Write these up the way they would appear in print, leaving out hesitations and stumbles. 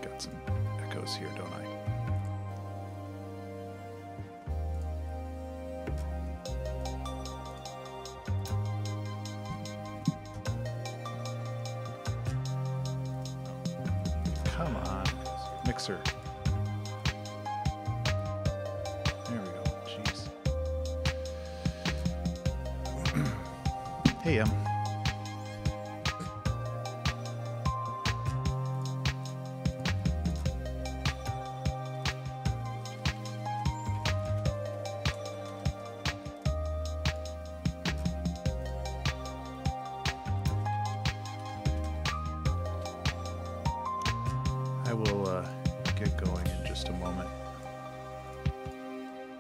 got some echoes here, don't I? Come on, mixer. There we go. Jeez. Hey, I will get going in just a moment.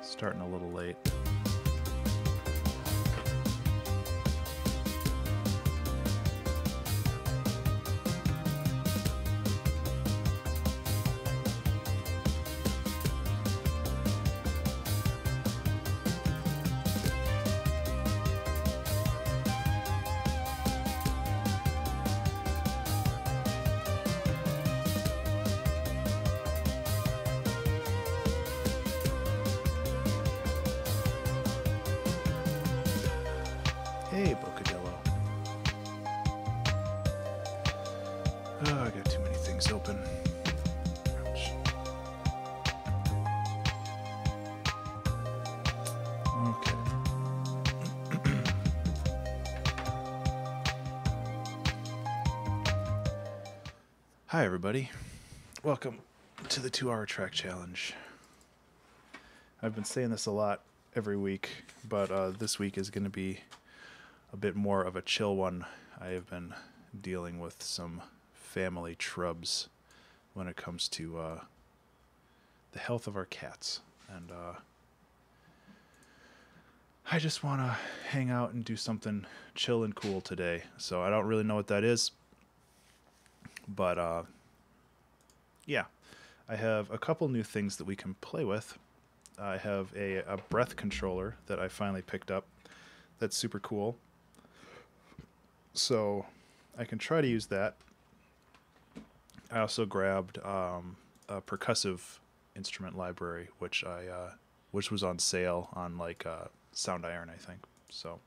Starting a little late. Hey, Bocadillo. Oh, I got too many things open. Ouch. Okay. Hi, everybody. Welcome to the 2-hour track challenge. I've been saying this a lot every week, but this week is going to be a bit more of a chill one. I have been dealing with some family trubs when it comes to the health of our cats, and I just want to hang out and do something chill and cool today. So I don't really know what that is, but yeah, I have a couple new things that we can play with. I have a breath controller that I finally picked up. That's super cool. So I can try to use that. I also grabbed a percussive instrument library, which was on sale on like Sound Iron, I think. So,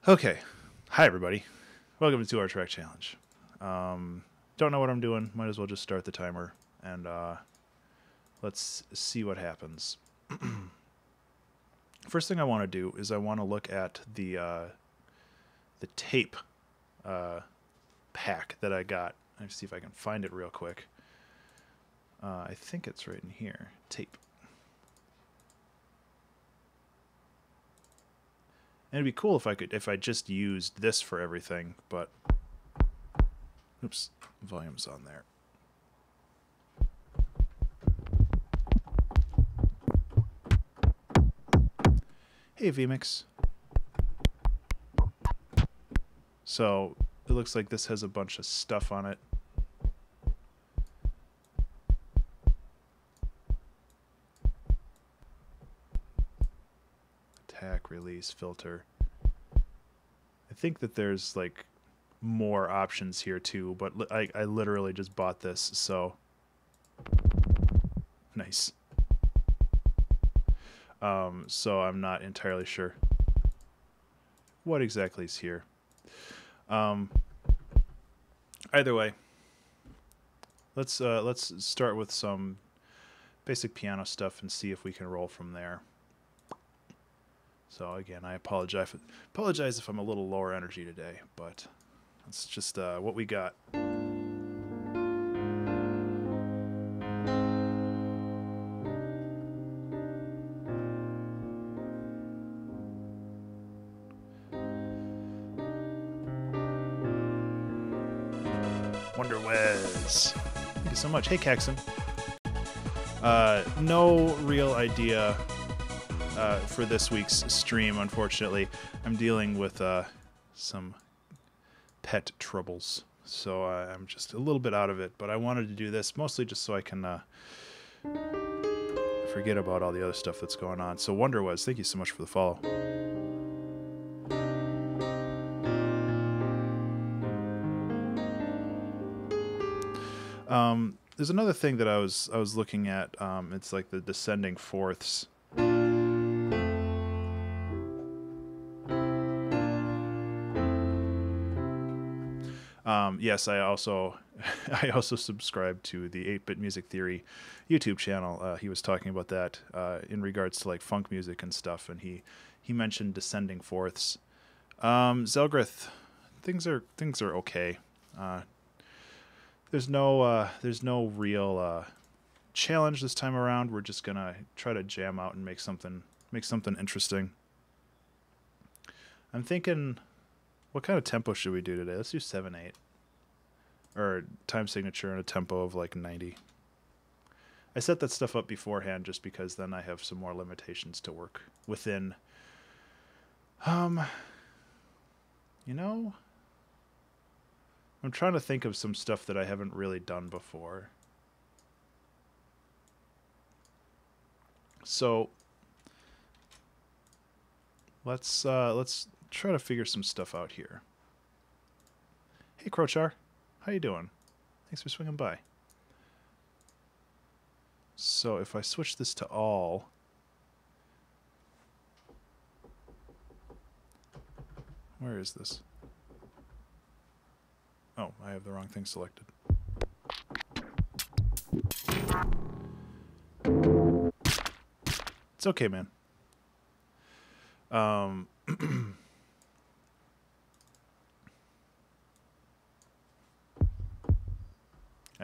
okay. Hi, everybody. Welcome to our track challenge. Don't know what I'm doing. Might as well just start the timer and let's see what happens. First thing I want to do is I want to look at the tape pack that I got. Let's see if I can find it real quick. I think it's right in here. Tape. And it'd be cool if I just used this for everything, but oops, volume's on there. Hey, vMix. So it looks like this has a bunch of stuff on it. Attack, release, filter. I think that there's like more options here too, but I literally just bought this, so nice. So I'm not entirely sure what exactly is here. Either way, let's start with some basic piano stuff and see if we can roll from there. So again, I apologize if I'm a little lower energy today, but that's just what we got. Wonder Wes. Thank you so much. Hey, Caxon. No real idea for this week's stream, unfortunately. I'm dealing with some pet troubles, so I'm just a little bit out of it, but I wanted to do this mostly just so I can forget about all the other stuff that's going on. So Wonder Wes, thank you so much for the follow. there's another thing that I was looking at. It's like the descending fourths. Yes, I also I also subscribe to the 8-Bit Music Theory YouTube channel. He was talking about that in regards to like funk music and stuff, and he mentioned descending fourths. Zelgrith, things are okay. There's no real challenge this time around. We're just gonna try to jam out and make something interesting. I'm thinking, what kind of tempo should we do today? Let's do 7/8, or time signature in a tempo of like 90. I set that stuff up beforehand just because then I have some more limitations to work within. You know, I'm trying to think of some stuff that I haven't really done before. So let's try to figure some stuff out here. Hey Crochar, how you doing? Thanks for swinging by. So if I switch this to all, where is this? Oh, I have the wrong thing selected. It's okay, man. I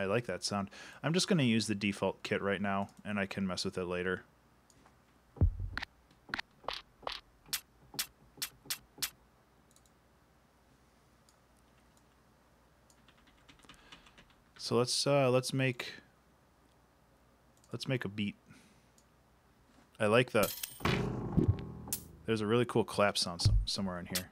like that sound. I'm just going to use the default kit right now, and I can mess with it later. So let's make a beat. I like the. There's a really cool clap sound somewhere in here.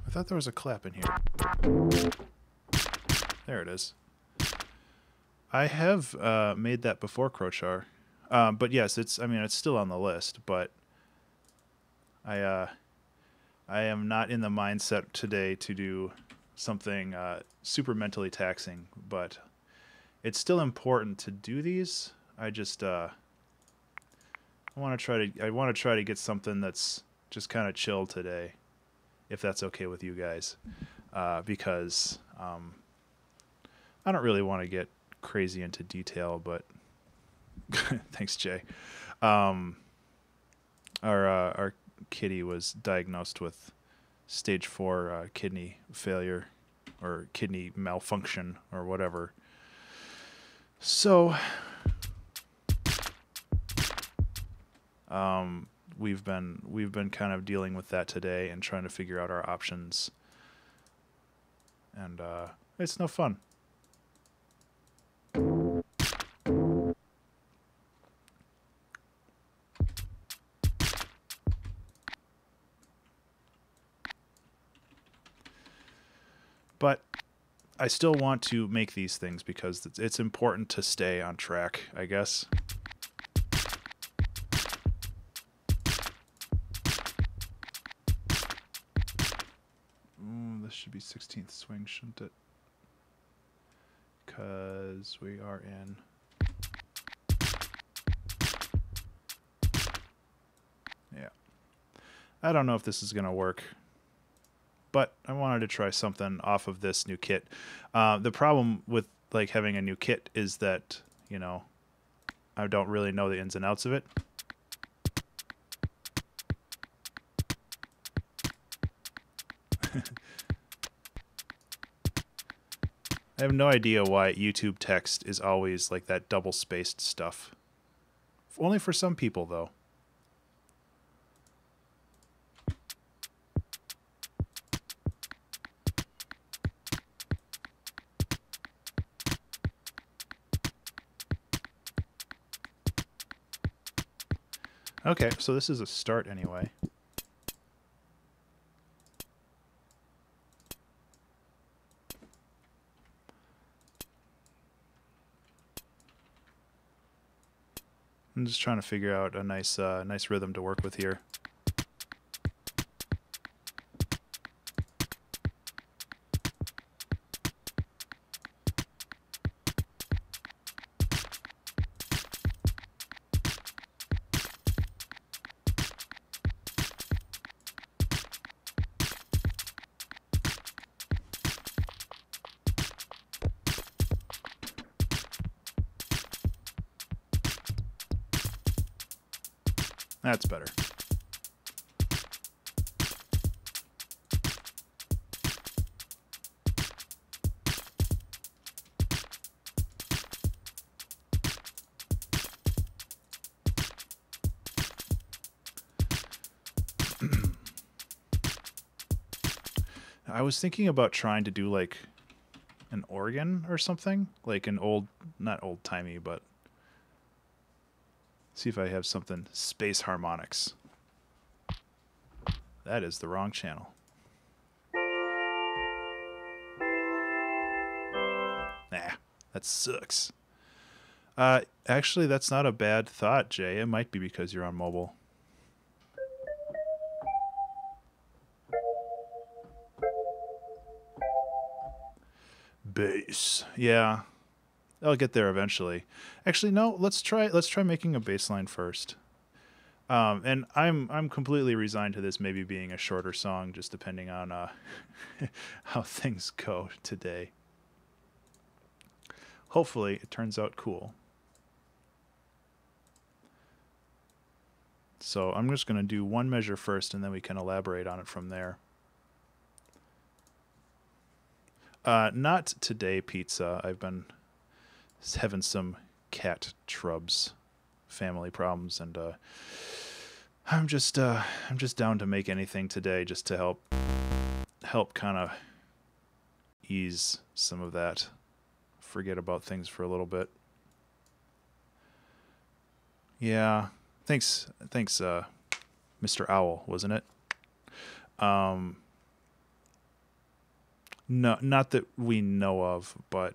I thought there was a clap in here. There it is. I have made that before, Crochar. But yes, it's still on the list, but I am not in the mindset today to do something super mentally taxing, but it's still important to do these. I just I want to try to get something that's just kind of chill today, if that's okay with you guys, because I don't really want to get crazy into detail, but thanks, Jay. Our kitty was diagnosed with stage 4 kidney failure or kidney malfunction or whatever. So we've been kind of dealing with that today and trying to figure out our options, and it's no fun. But I still want to make these things because it's important to stay on track, I guess. This should be 16th swing, shouldn't it? Because we are in... Yeah. I don't know if this is going to work, but I wanted to try something off of this new kit. The problem with like having a new kit is that, you know, I don't really know the ins and outs of it. I have no idea why YouTube text is always like that double-spaced stuff. Only for some people, though. Okay, so this is a start anyway. I'm just trying to figure out a nice rhythm to work with here. That's better. I was thinking about trying to do like an organ or something, like an old, not old timey, but see if I have something. Space harmonics. That is the wrong channel. Nah, that sucks. Actually, that's not a bad thought, Jay. It might be because you're on mobile. Bass. Yeah. I'll get there eventually. Actually, no, let's try making a bass line first. And I'm completely resigned to this maybe being a shorter song, just depending on how things go today. Hopefully it turns out cool. So I'm just going to do one measure first, and then we can elaborate on it from there. Not today, pizza. I've been having some cat trubs, family problems, and I'm just down to make anything today, just to help kind of ease some of that. Forget about things for a little bit. Yeah. Thanks, Mr. Owl, wasn't it? No, not that we know of, but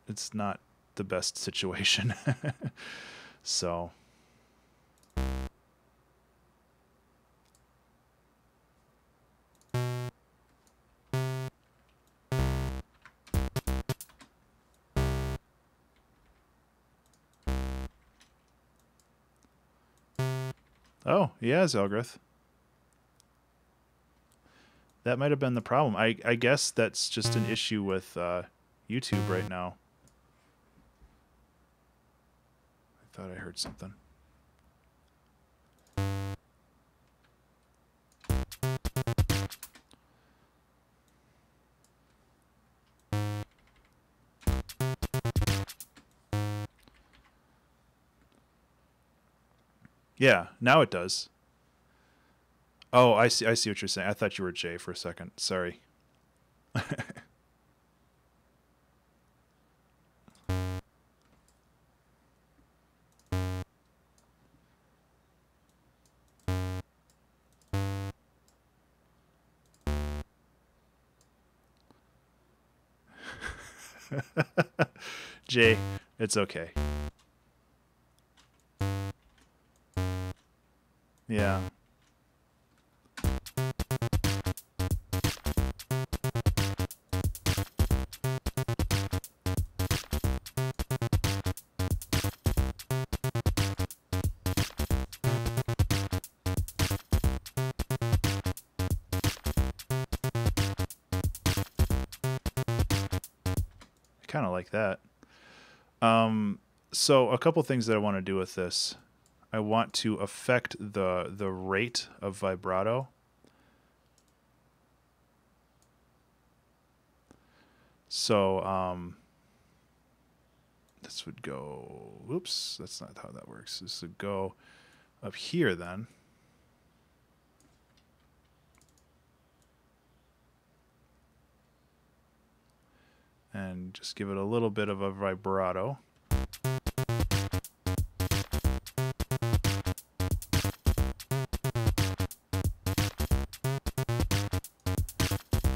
it's not the best situation. So. Oh, yeah, Zelgrith. That might have been the problem. I guess that's just an issue with YouTube right now. I thought I heard something. Yeah, now it does. Oh, I see what you're saying. I thought you were Jay for a second. Sorry. Jay, it's okay. Yeah. Kind of like that. So a couple things that I want to do with this. I want to affect the rate of vibrato. So this would go, oops, that's not how that works. This would go up here then. And just give it a little bit of a vibrato.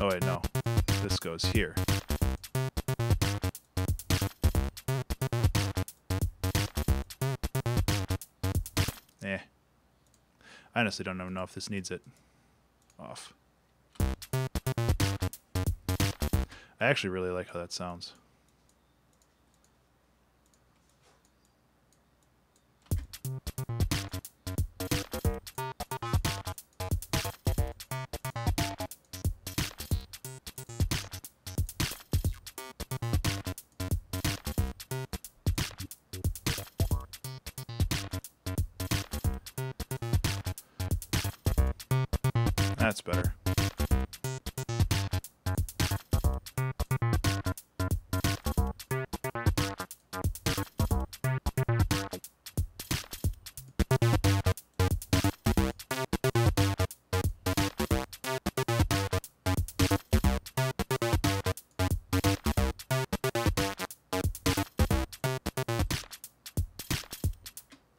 Oh wait, no. This goes here. I honestly don't even know if this needs it off. I actually really like how that sounds. That's better.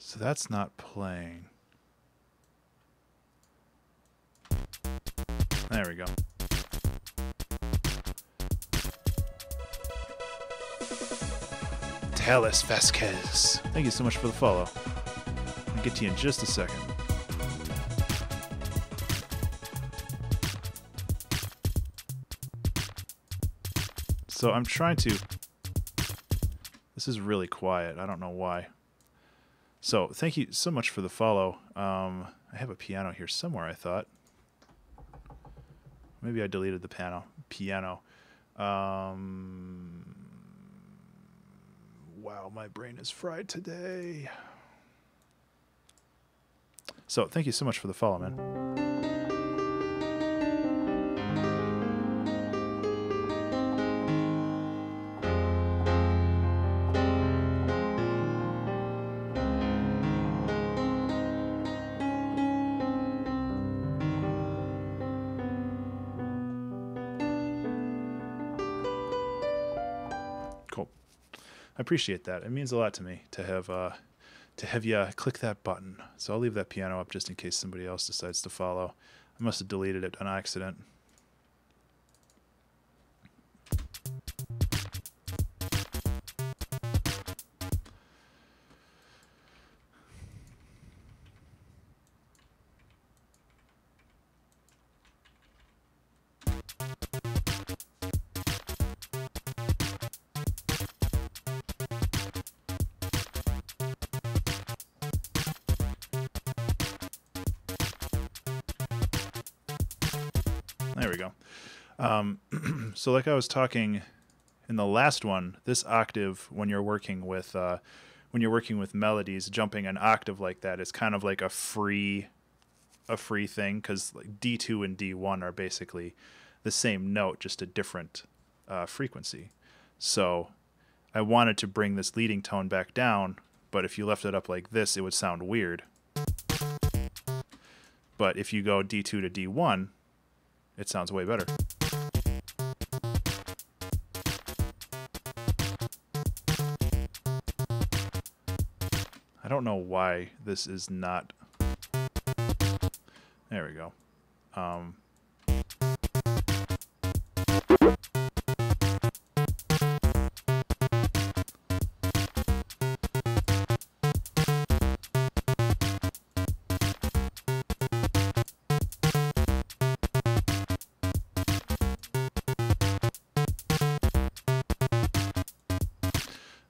So that's not playing. There we go. Talis Vasquez. Thank you so much for the follow. I'll get to you in just a second. So I'm trying to... This is really quiet. I don't know why. So thank you so much for the follow. I have a piano here somewhere, I thought. Maybe I deleted the piano. Wow, my brain is fried today. So thank you so much for the follow, man. I appreciate that. It means a lot to me to have you click that button. So I'll leave that piano up just in case somebody else decides to follow. I must have deleted it on accident. There we go. So like I was talking in the last one, this octave, when you're working with melodies, jumping an octave like that is kind of like a free thing, because like D2 and D1 are basically the same note, just a different frequency. So I wanted to bring this leading tone back down, but if you left it up like this, it would sound weird. But if you go D2 to D1, it sounds way better. I don't know why this is not... There we go.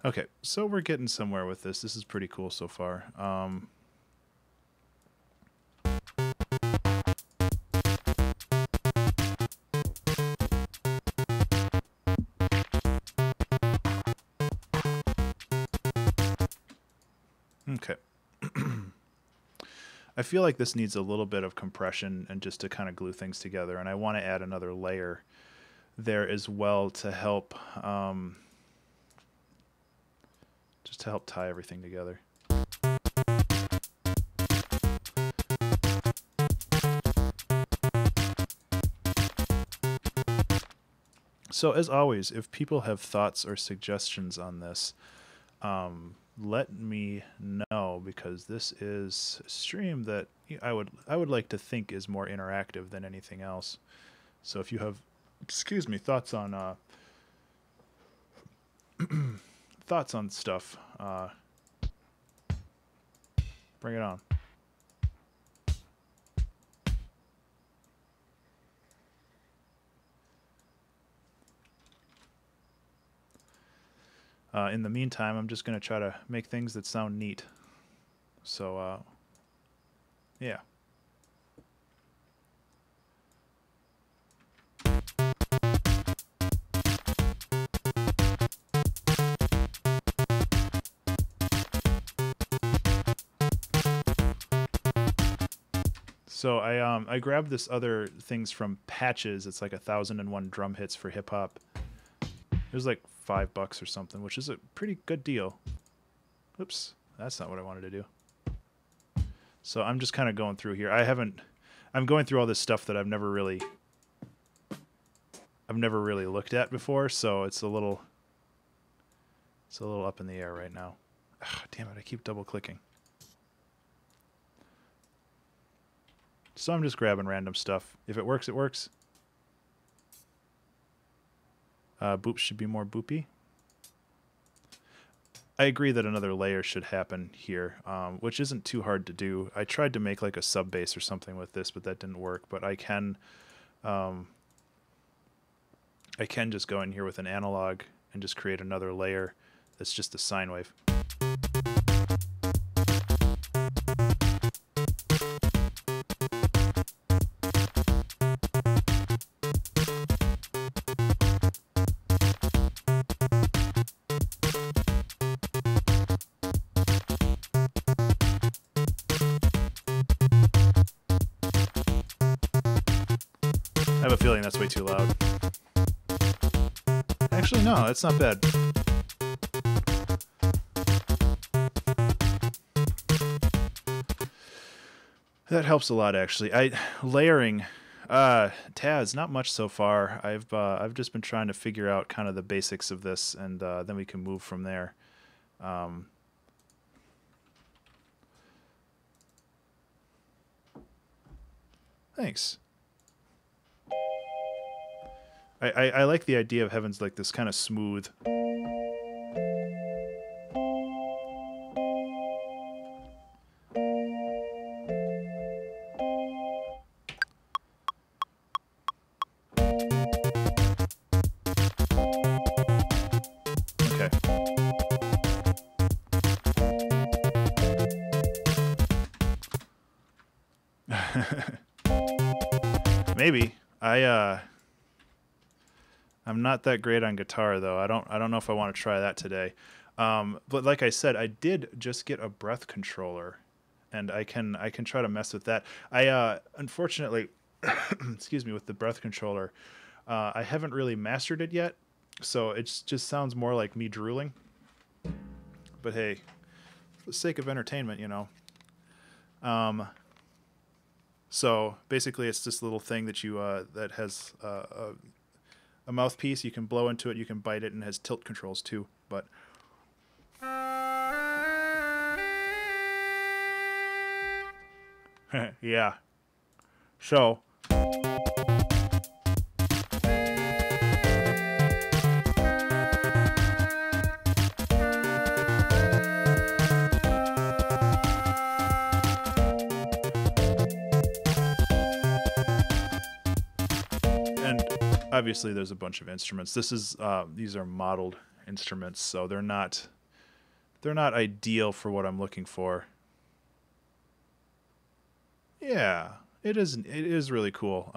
Okay, so we're getting somewhere with this. This is pretty cool so far. Okay. I feel like this needs a little bit of compression and just to kind of glue things together, and I want to add another layer there as well to help just to help tie everything together. So as always, if people have thoughts or suggestions on this, let me know, because this is a stream that I would like to think is more interactive than anything else. So if you have, thoughts on thoughts on stuff, bring it on. In the meantime, I'm just going to try to make things that sound neat. So, yeah. So I grabbed this other things from Patches. It's like 1,001 drum hits for hip hop. It was like $5 or something, which is a pretty good deal. Oops, that's not what I wanted to do. So I'm just kind of going through here. I'm going through all this stuff that I've never really looked at before, so it's a little up in the air right now. Ugh, damn it, I keep double clicking. So I'm just grabbing random stuff. If it works, it works. Boops should be more boopy. I agree that another layer should happen here, which isn't too hard to do. I tried to make like a sub bass or something with this, but that didn't work. But I can just go in here with an analog and just create another layer that's just a sine wave. I have a feeling that's way too loud. Actually, no, that's not bad. That helps a lot, actually. Layering, Taz, not much so far. I've just been trying to figure out kind of the basics of this, and then we can move from there. Thanks. I like the idea of having like this kind of smooth. Okay. Maybe. I'm not that great on guitar though. I don't know if I want to try that today. But like I said, I did just get a breath controller, and I can try to mess with that. I unfortunately, excuse me, with the breath controller, I haven't really mastered it yet, so it just sounds more like me drooling. But hey, for the sake of entertainment, you know. So basically, it's this little thing that you that has a mouthpiece. You can blow into it, you can bite it, and it has tilt controls too. But yeah. So obviously there's a bunch of instruments. This is these are modeled instruments, so they're not ideal for what I'm looking for. Yeah, it is really cool.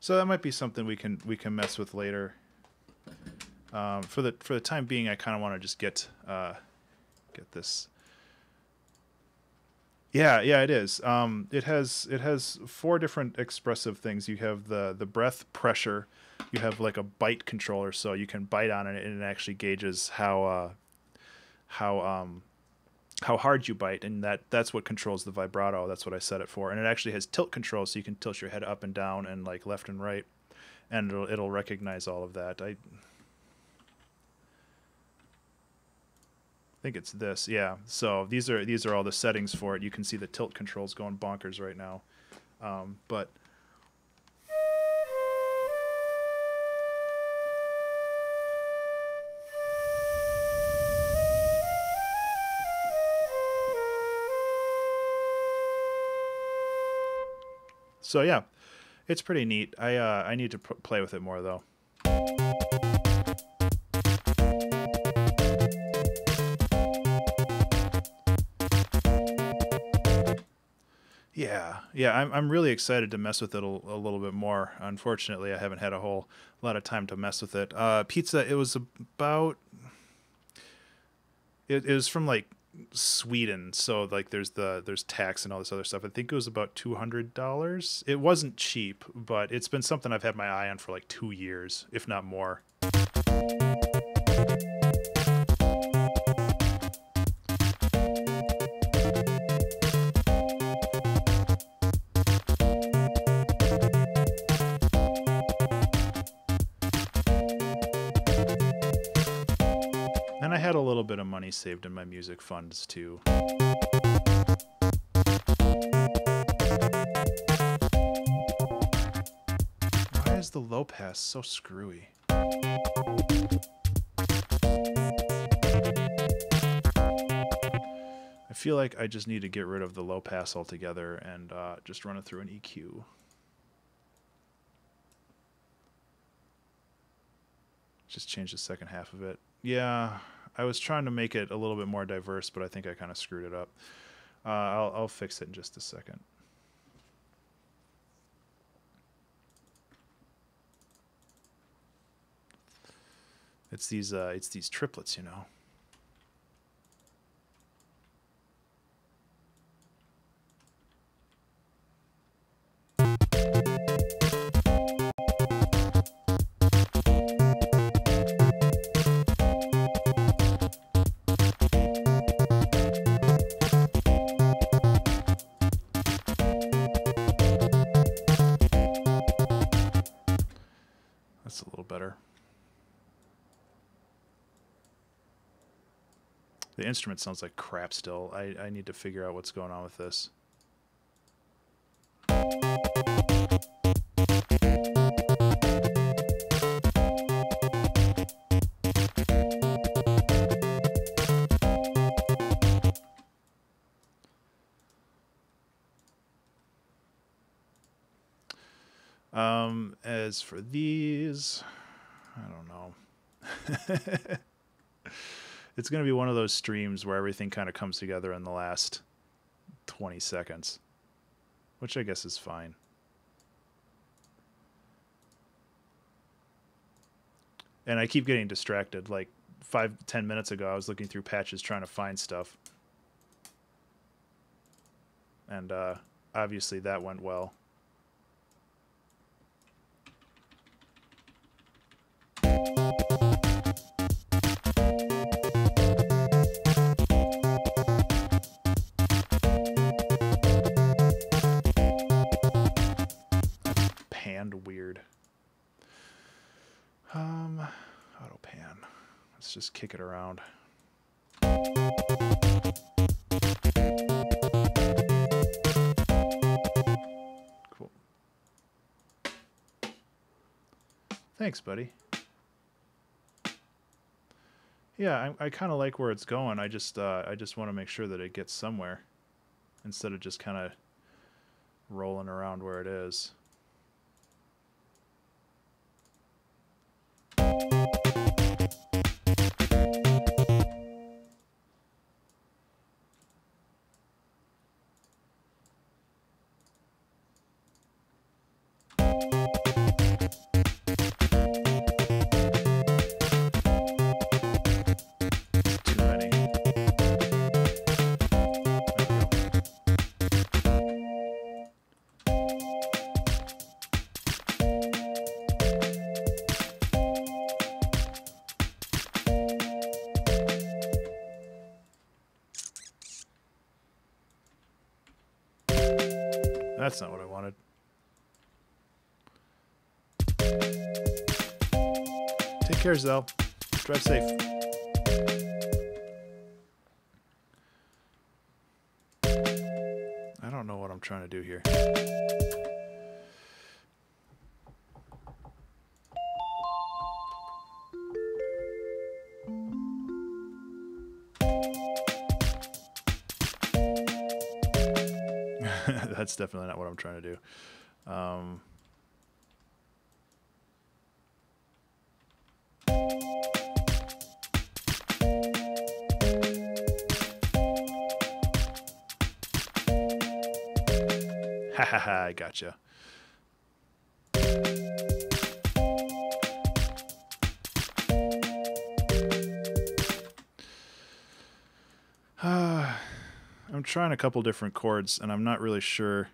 So that might be something we can mess with later. For the time being, I kind of want to just get this. Yeah, it is. It has 4 different expressive things. You have the breath pressure. You have like a bite controller, so you can bite on it, and it actually gauges how hard you bite, and that's what controls the vibrato. That's what I set it for. And it actually has tilt control, so you can tilt your head up and down and like left and right, and it'll recognize all of that. I think it's this. Yeah. So these are all the settings for it. You can see the tilt controls going bonkers right now. But so yeah, it's pretty neat. I need to play with it more though. Yeah, I'm really excited to mess with it a little bit more. Unfortunately, I haven't had a whole lot of time to mess with it. Pizza, it was about, it was from like Sweden, so like there's tax and all this other stuff. I think it was about $200. It wasn't cheap, but it's been something I've had my eye on for like 2 years, if not more. And I had a little bit of money saved in my music funds too. Why is the low pass so screwy? I feel like I just need to get rid of the low pass altogether and just run it through an EQ. Just change the second half of it. Yeah, I was trying to make it a little bit more diverse, but I think I kind of screwed it up. I'll fix it in just a second. It's these triplets, you know. That's a little better. The instrument sounds like crap still. I need to figure out what's going on with this. As for these, I don't know. It's going to be one of those streams where everything kind of comes together in the last 20 seconds, which I guess is fine. And I keep getting distracted. Like 5-10 minutes ago, I was looking through patches trying to find stuff. And obviously that went well. Weird. Auto pan. Let's just kick it around. Cool. Thanks, buddy. Yeah, I kind of like where it's going. I just want to make sure that it gets somewhere instead of just kind of rolling around where it is. That's not what I wanted. Take care, Zell. Drive safe. I'm trying to do here. That's definitely not what I'm trying to do. Ha ha ha, I gotcha. I'm trying a couple different chords, and I'm not really sure.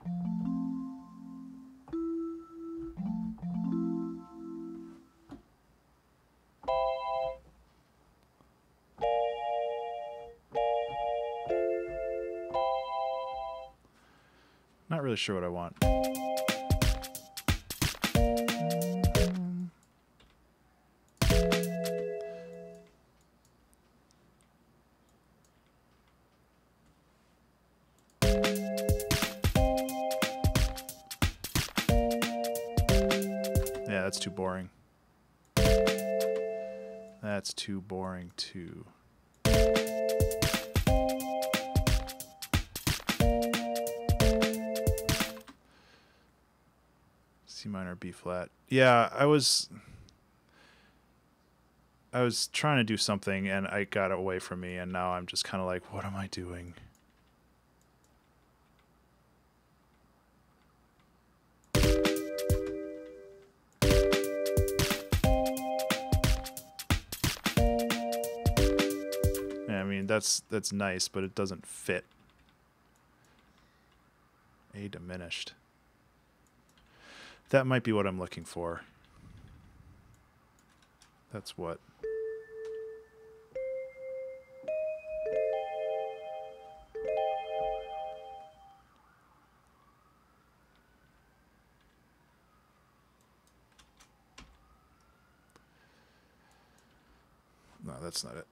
Not really sure what I want. Yeah, that's too boring. That's too boring too. C minor, B flat. Yeah, I was trying to do something and I got away from me, and now I'm just kind of like, what am I doing? Yeah, I mean, that's nice, but it doesn't fit. A diminished. That might be what I'm looking for. That's what. No, that's not it.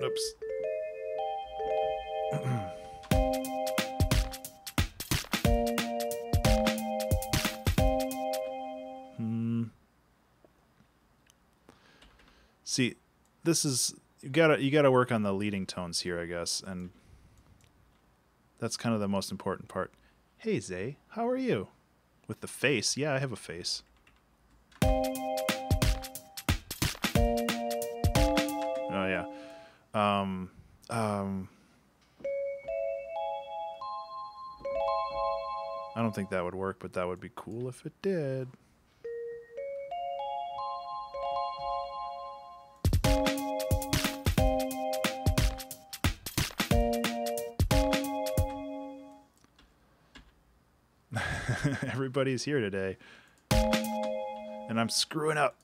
Oops. See, this is you gotta work on the leading tones here, I guess, and that's kind of the most important part. Hey Zay, how are you? With the face, yeah, I have a face. Oh yeah. I don't think that would work, but that would be cool if it did. Everybody's here today, and I'm screwing up.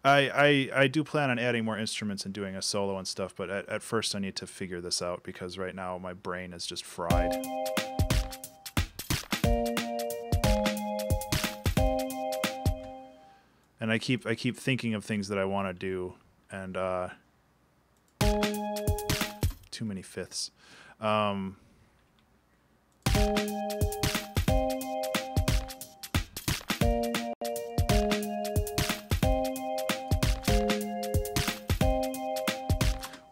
I do plan on adding more instruments and doing a solo and stuff, but at first I need to figure this out because right now my brain is just fried. And I keep thinking of things that I want to do, and too many fifths.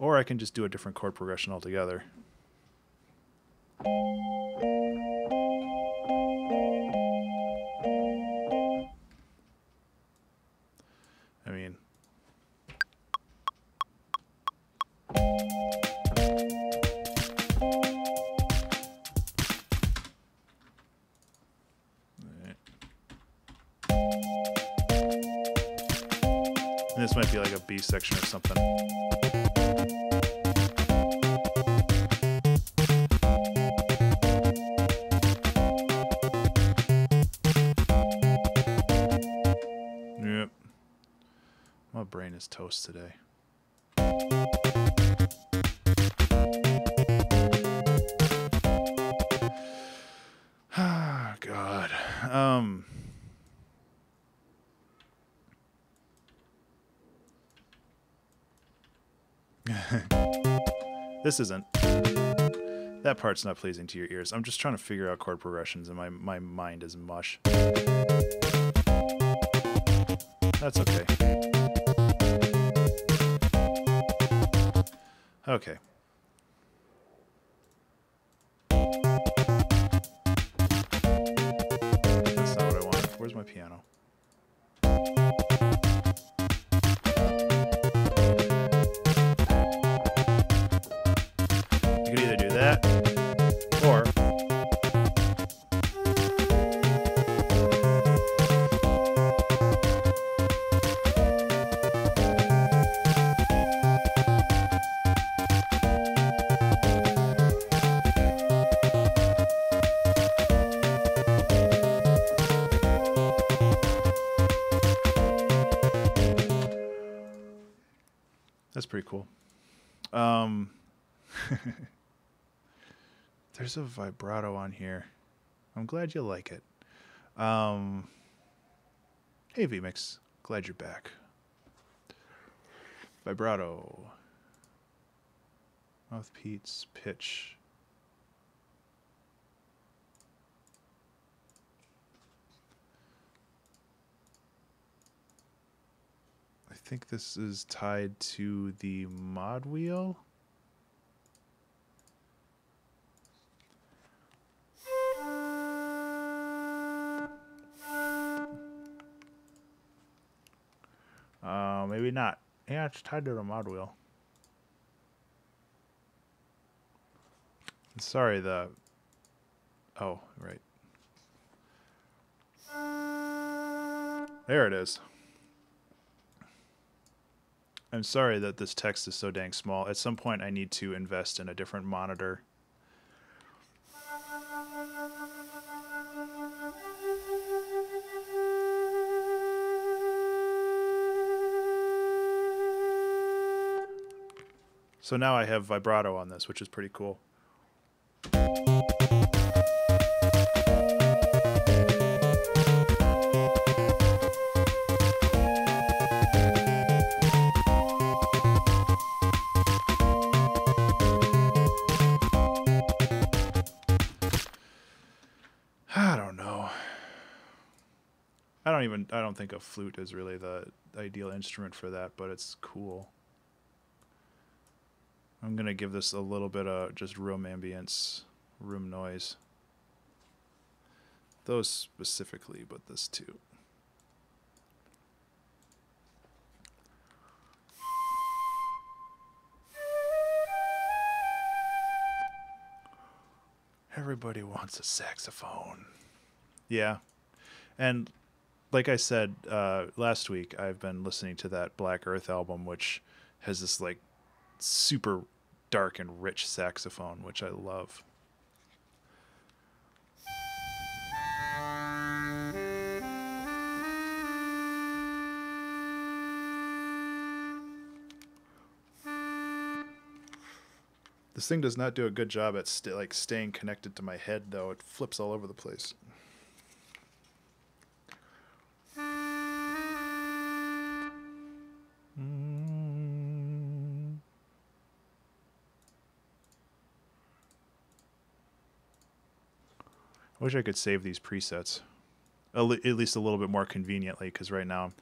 Or I can just do a different chord progression altogether. I mean, and this might be like a B section or something. Yep. My brain is toast today. Ah, God. This isn't. That part's not pleasing to your ears. I'm just trying to figure out chord progressions, and my mind is mush. That's okay. Okay. That's not what I want. Where's my piano? You could either do that, or that's pretty cool. There's a vibrato on here. I'm glad you like it. Hey vMix, glad you're back. Vibrato. Mouthpiece, pitch. I think this is tied to the mod wheel. Maybe not. Yeah, it's tied to the mod wheel. Sorry, the... Oh, right. There it is. I'm sorry that this text is so dang small. At some point, I need to invest in a different monitor. So now I have vibrato on this, which is pretty cool. I don't know. I don't think a flute is really the ideal instrument for that, but it's cool. I'm going to give this a little bit of just room ambience, room noise. Those specifically, but this too. Everybody wants a saxophone. Yeah. And like I said last week, I've been listening to that Black Earth album, which has this like super dark and rich saxophone, which I love. This thing does not do a good job at staying connected to my head, though. It flips all over the place. I wish I could save these presets, at least a little bit more conveniently, because right now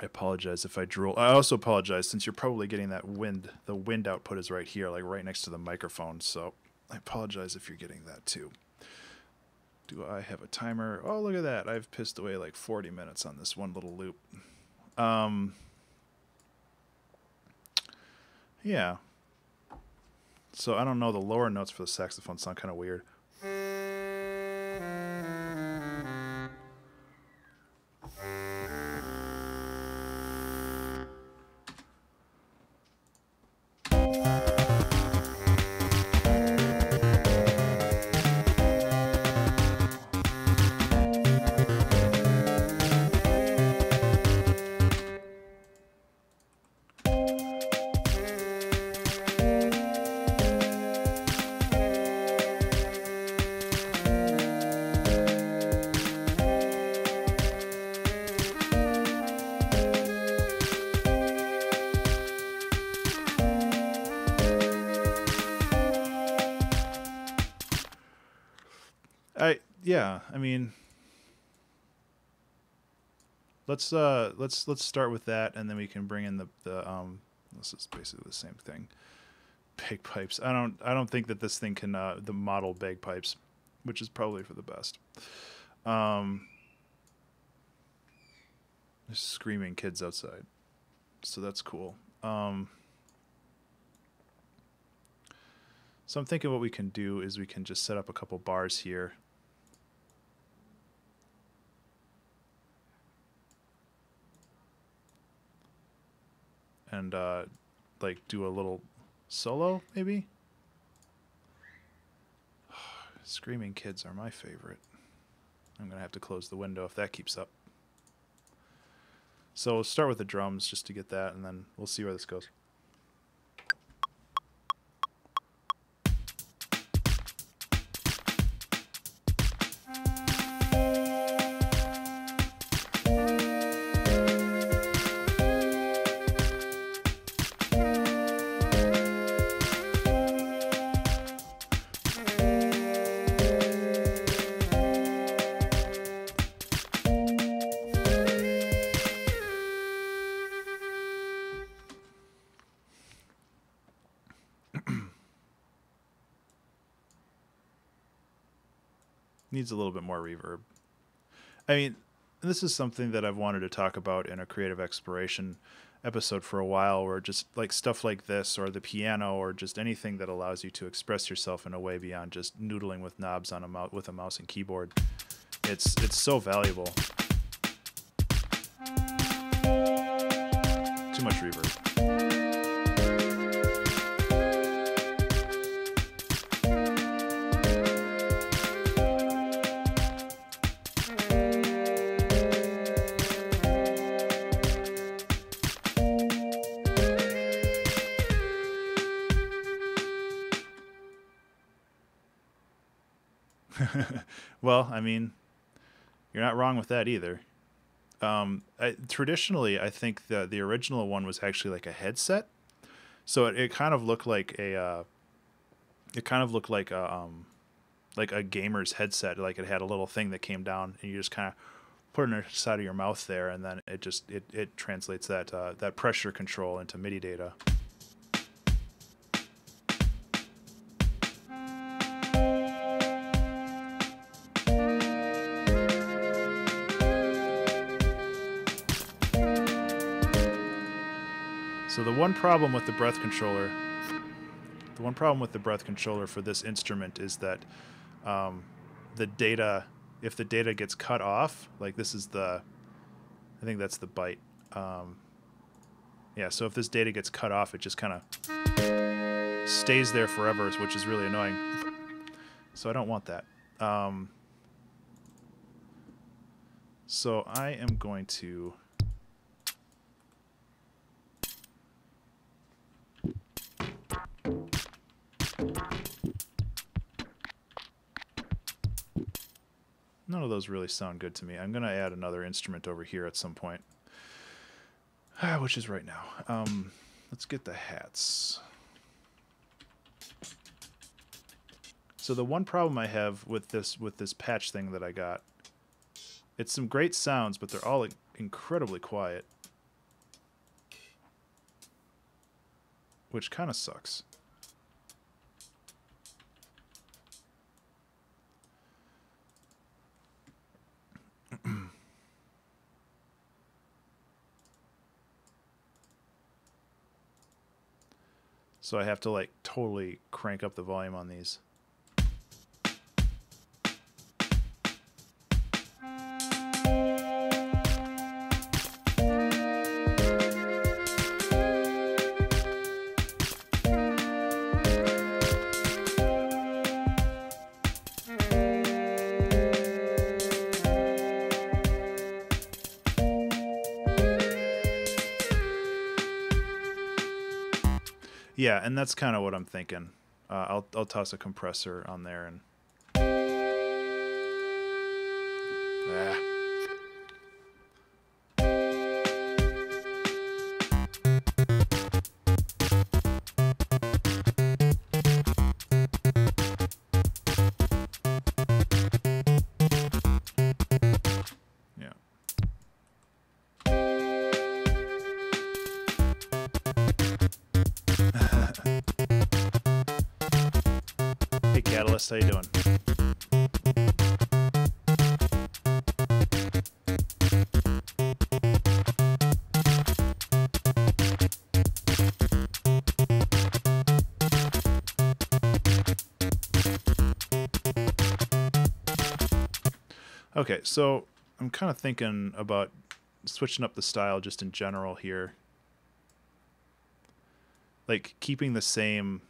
apologize if I drool. I also apologize since you're probably getting that wind. The wind output is right here, like right next to the microphone. So I apologize if you're getting that too. Do I have a timer? Oh, look at that. I've pissed away like 40 minutes on this one little loop. Yeah. So I don't know. The lower notes for the saxophone sound kind of weird. yeah, I mean, let's start with that, and then we can bring in the this is basically the same thing. Bagpipes. I don't think that this thing can the model bagpipes, which is probably for the best. There's screaming kids outside, so that's cool. So I'm thinking what we can do is we can just set up a couple bars here. And like do a little solo, maybe? Screaming kids are my favorite. I'm going to have to close the window if that keeps up. So we'll start with the drums just to get that, and then we'll see where this goes. Needs a little bit more reverb. I mean, this is something that I've wanted to talk about in a creative exploration episode for a while, where just like stuff like this, or the piano, or just anything that allows you to express yourself in a way beyond just noodling with knobs on with a mouse and keyboard. It's so valuable. Too much reverb. Well, I mean, you're not wrong with that either. Traditionally, I think the original one was actually like a headset, so it kind of looked like a like a gamer's headset. Like it had a little thing that came down, and you just kind of put it in the side of your mouth there, and then it translates that pressure control into MIDI data. So the one problem with the breath controller for this instrument is that the data, if the data gets cut off, like this is I think that's the byte. Yeah, so if this data gets cut off, it just kind of stays there forever, which is really annoying. So I don't want that. So I am going to... None of those really sound good to me. I'm going to add another instrument over here at some point, which is right now. Let's get the hats. So the one problem I have with this patch thing that I got, it's some great sounds, but they're all incredibly quiet, which kind of sucks. So I have to like totally crank up the volume on these. Yeah, and that's kind of what I'm thinking. I'll toss a compressor on there and... Alice, how you doing? Okay, so I'm kind of thinking about switching up the style just in general here. Like keeping the same...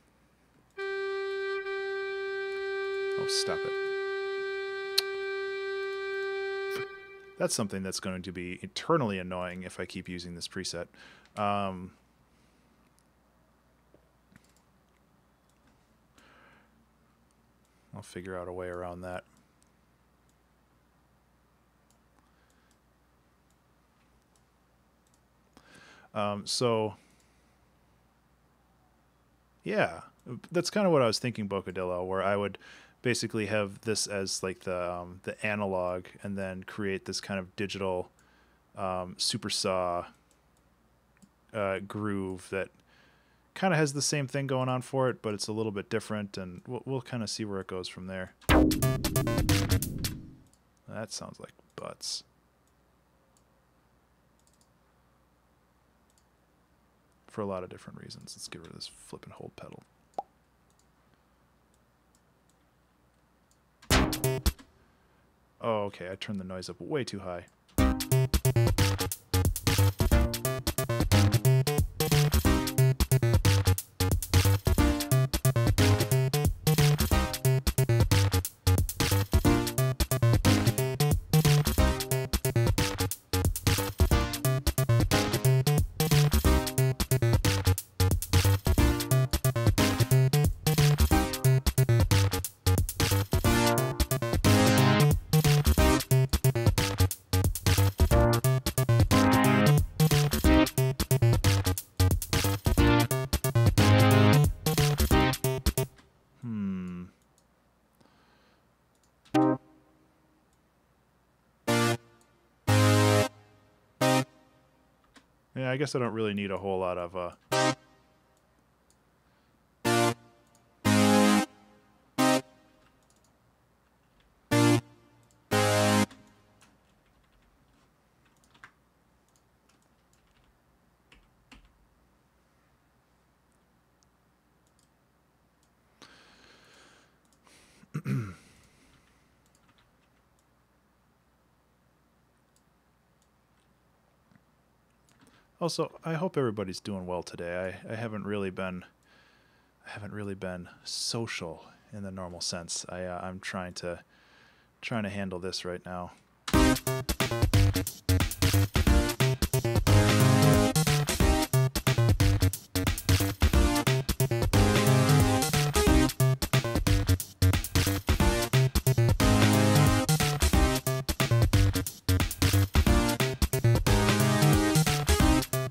Oh, stop it. That's something that's going to be eternally annoying if I keep using this preset. I'll figure out a way around that. So, yeah, that's kind of what I was thinking, Bocadillo, where I would basically have this as like the analog, and then create this kind of digital super saw groove that kind of has the same thing going on for it, but it's a little bit different, and we'll kind of see where it goes from there. That sounds like butts. For a lot of different reasons. Let's get rid of this flip and hold pedal. Oh, okay, I turned the noise up way too high. Yeah, I guess I don't really need a whole lot of Also, I hope everybody's doing well today. I haven't really been social in the normal sense. I'm trying to handle this right now.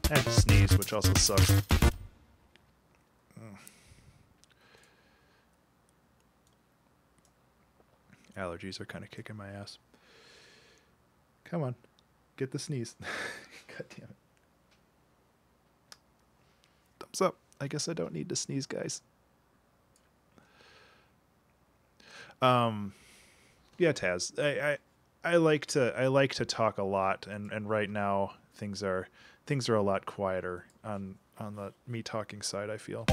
'I have to sneeze, which also sucks. Allergies are kind of kicking my ass. Come on, get the sneeze. God damn it. Thumbs up. I guess I don't need to sneeze, guys. Yeah, Taz. I like to talk a lot, and right now things are a lot quieter on the me talking side, I feel.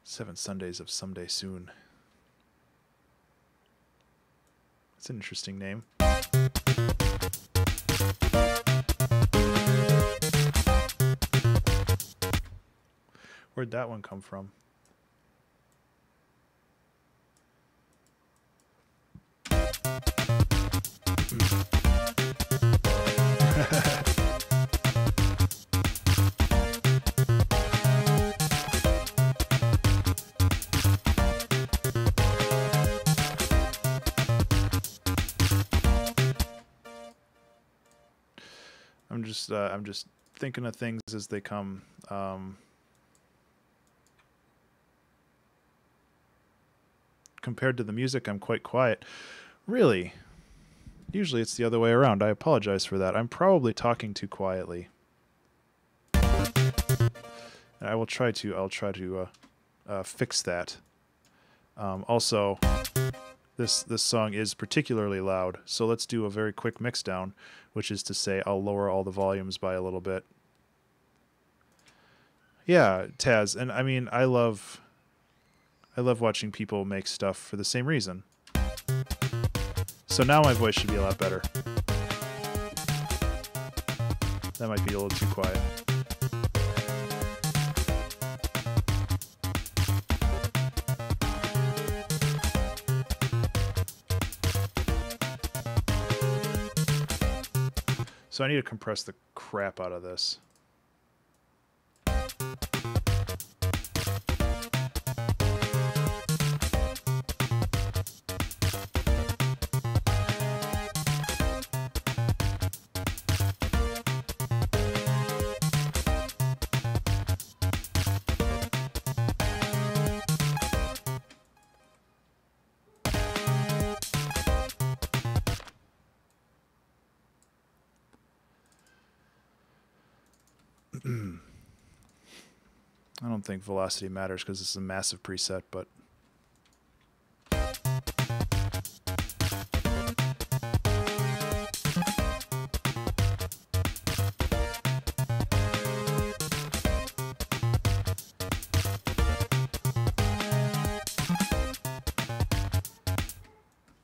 7 Sundays of Someday Soon. It's an interesting name. Where'd that one come from? I'm just thinking of things as they come. compared to the music, I'm quite quiet. Really? Usually it's the other way around. I apologize for that. I'm probably talking too quietly. And I'll try to fix that. Also, this song is particularly loud, so let's do a very quick mix down, which is to say I'll lower all the volumes by a little bit. Yeah, Taz, and I mean I love watching people make stuff for the same reason. So now my voice should be a lot better. That might be a little too quiet. So I need to compress the crap out of this. I don't think velocity matters because this is a massive preset, but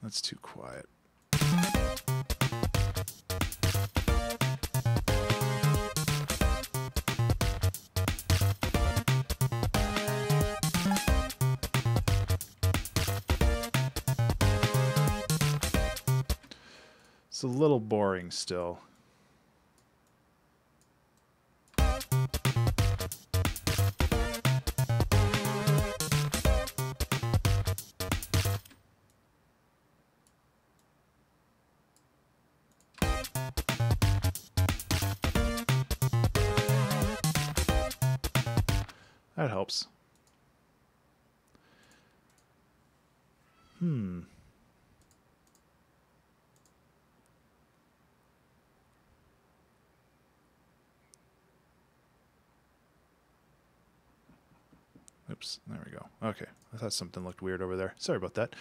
that's too quiet. It's a little boring still. That helps. Oops, there we go. Okay, I thought something looked weird over there. Sorry about that.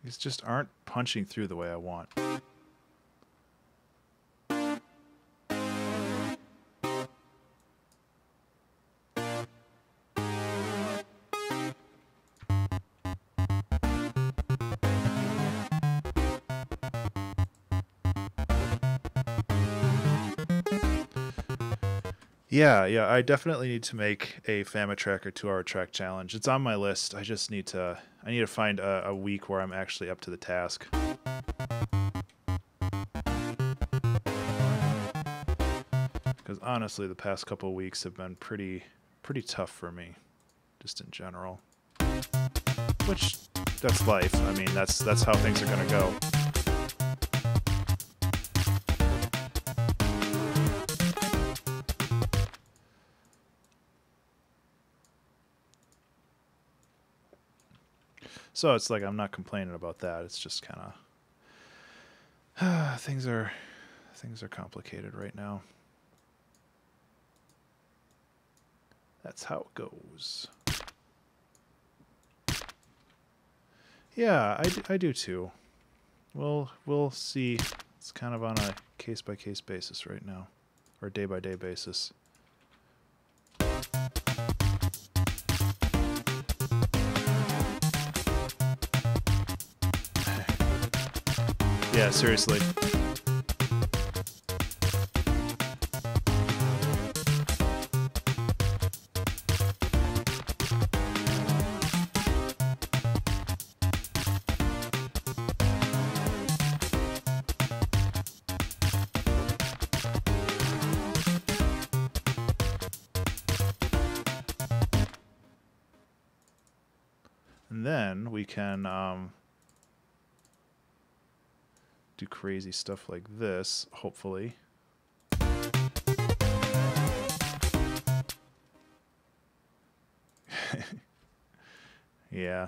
These just aren't punching through the way I want. Yeah, I definitely need to make a Fama track or 2-hour track challenge. It's on my list. I just need to find a week where I'm actually up to the task. Because honestly, the past couple of weeks have been pretty tough for me, just in general. Which, that's life. I mean, that's how things are gonna go. So it's like I'm not complaining about that. It's just kind of things are complicated right now. That's how it goes. Yeah, I do too. We'll see. It's kind of on a case-by-case basis right now, or day-by-day basis. Yeah, seriously. And then we can do crazy stuff like this, hopefully. Yeah.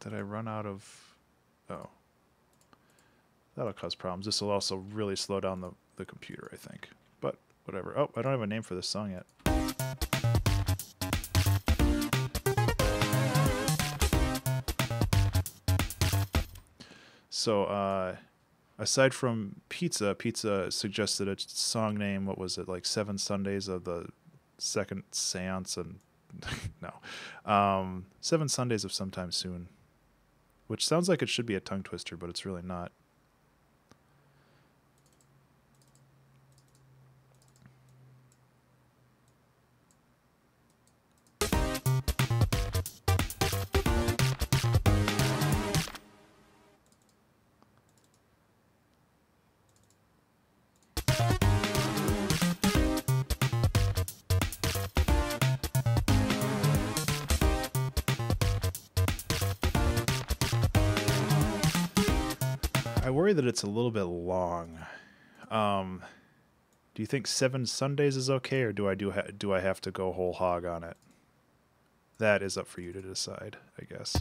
Did I run out of... Oh. That'll cause problems. This will also really slow down the computer, I think. But whatever. Oh, I don't have a name for this song yet. So, aside from Pizza suggested a song name. What was it? Like 7 Sundays of the Second Seance and... no. 7 Sundays of Sometime Soon. Which sounds like it should be a tongue twister, but it's really not. I worry that it's a little bit long. Do you think 7 Sundays is okay, or do I have to go whole hog on it? That is up for you to decide, I guess.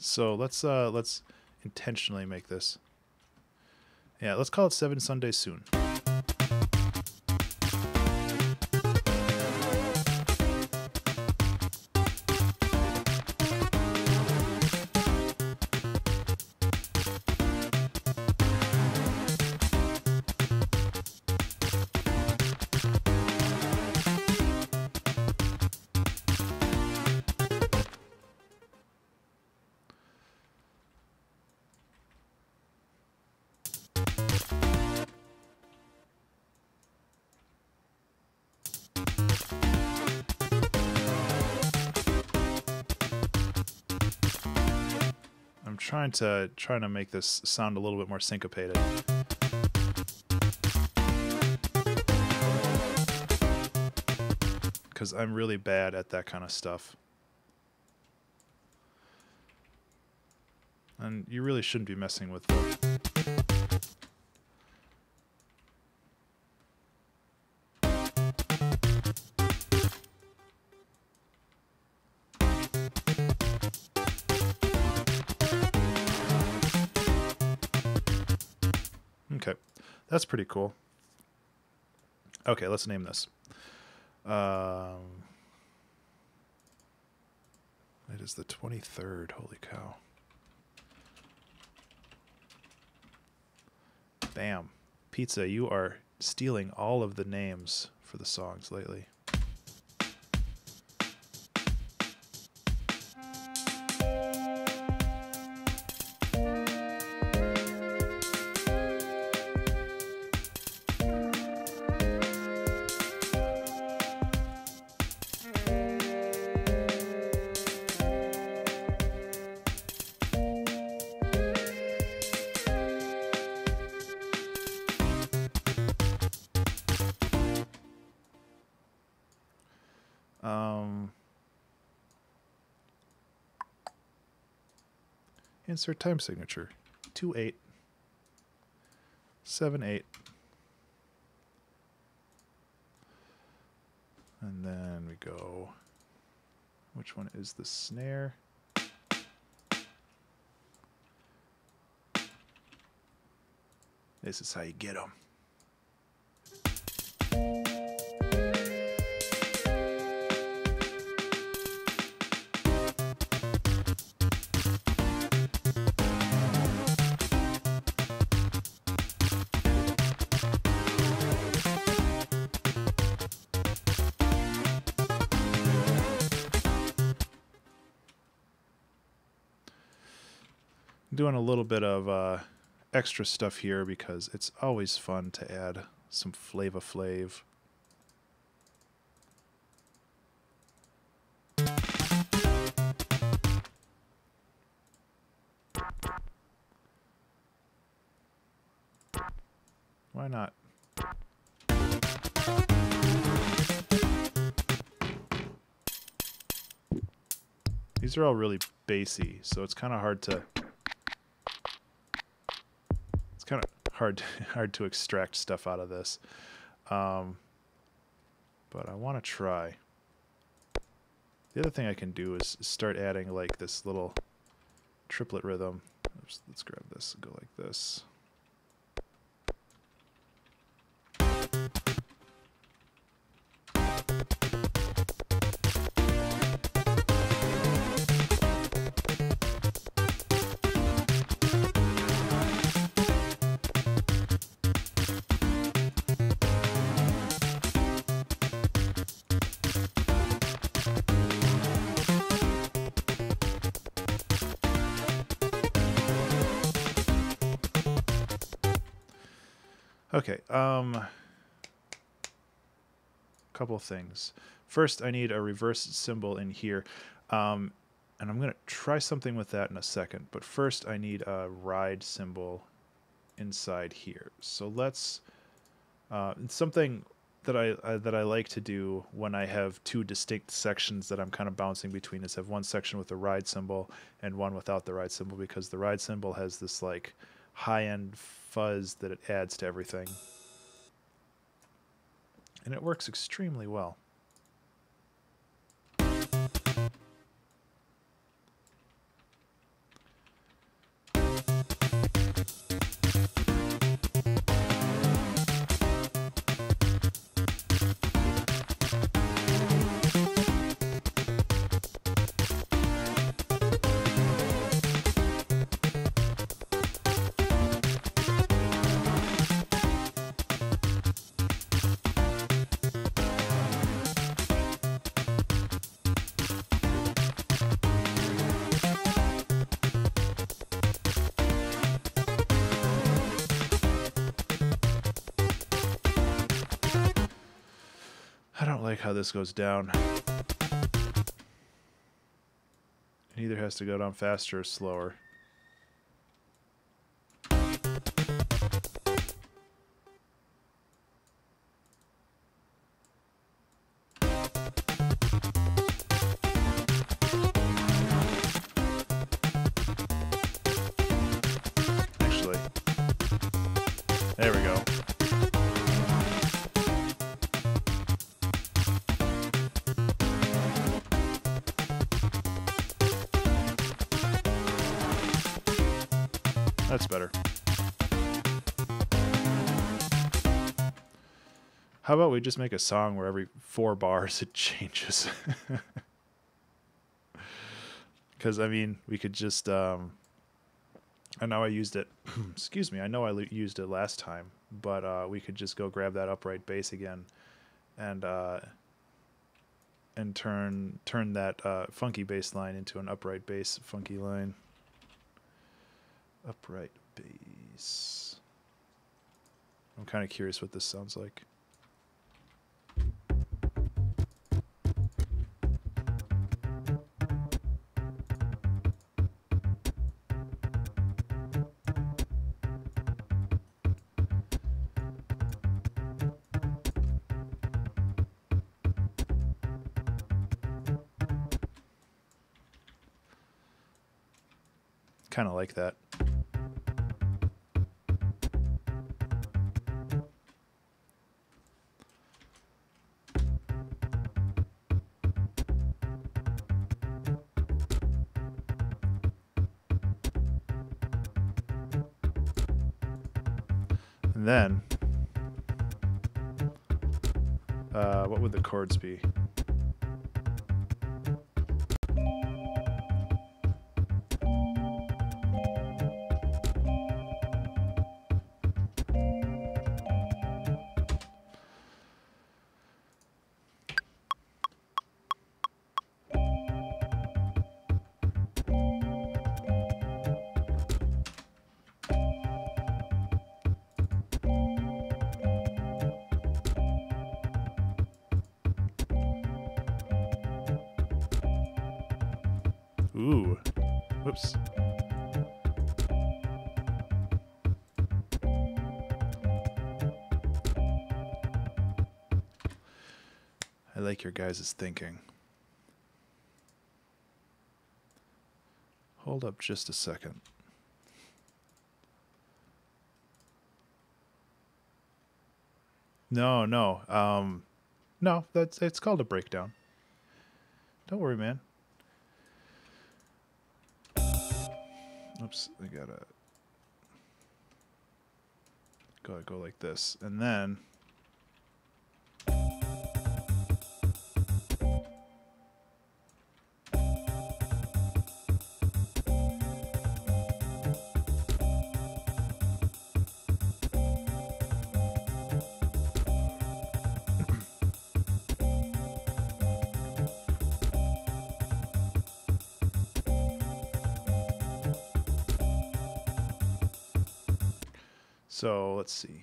So let's intentionally make this. Yeah, let's call it 7 Sundays Soon. I'm trying to make this sound a little bit more syncopated. Because I'm really bad at that kind of stuff. And you really shouldn't be messing with them. Okay, that's pretty cool. Okay, let's name this. It is the 23rd. Holy cow. Bam. Pizza, you are stealing all of the names for the songs lately. Insert time signature. 2878. And then we go, which one is the snare? This is how you get them. Doing a little bit of extra stuff here because it's always fun to add some Flava Flav. Why not? These are all really bassy, so it's kind of hard to hard to extract stuff out of this. But I want to try. The other thing I can do is start adding like this little triplet rhythm. Oops, let's grab this and go like this. Okay, couple of things. First, I need a reverse cymbal in here, and I'm going to try something with that in a second. But first, I need a ride cymbal inside here. So let's something that I like to do when I have two distinct sections that I'm kind of bouncing between is have one section with the ride cymbal and one without the ride cymbal, because the ride cymbal has this like high-end fuzz that it adds to everything, and it works extremely well. I don't like how this goes down. It either has to go down faster or slower. Actually, there we go. That's better. How about we just make a song where every 4 bars it changes? Because, I mean, we could just... I know I used it... excuse me, I know I used it last time, but we could just go grab that upright bass again and turn that funky bass line into an upright bass funky line. Upright bass. I'm kind of curious what this sounds like. Kind of like that. And then, what would the chords be? Ooh, whoops. I like your guys' thinking. Hold up just a second. No, no, it's called a breakdown. Don't worry, man. Oops, I gotta go like this, and then so let's see.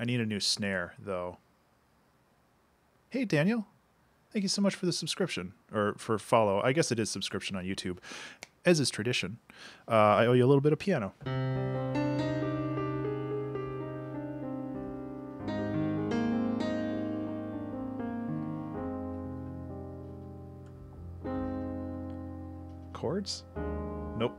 I need a new snare, though. Hey, Daniel. Thank you so much for the subscription, or for follow. I guess it is subscription on YouTube, as is tradition. I owe you a little bit of piano. Chords? Nope.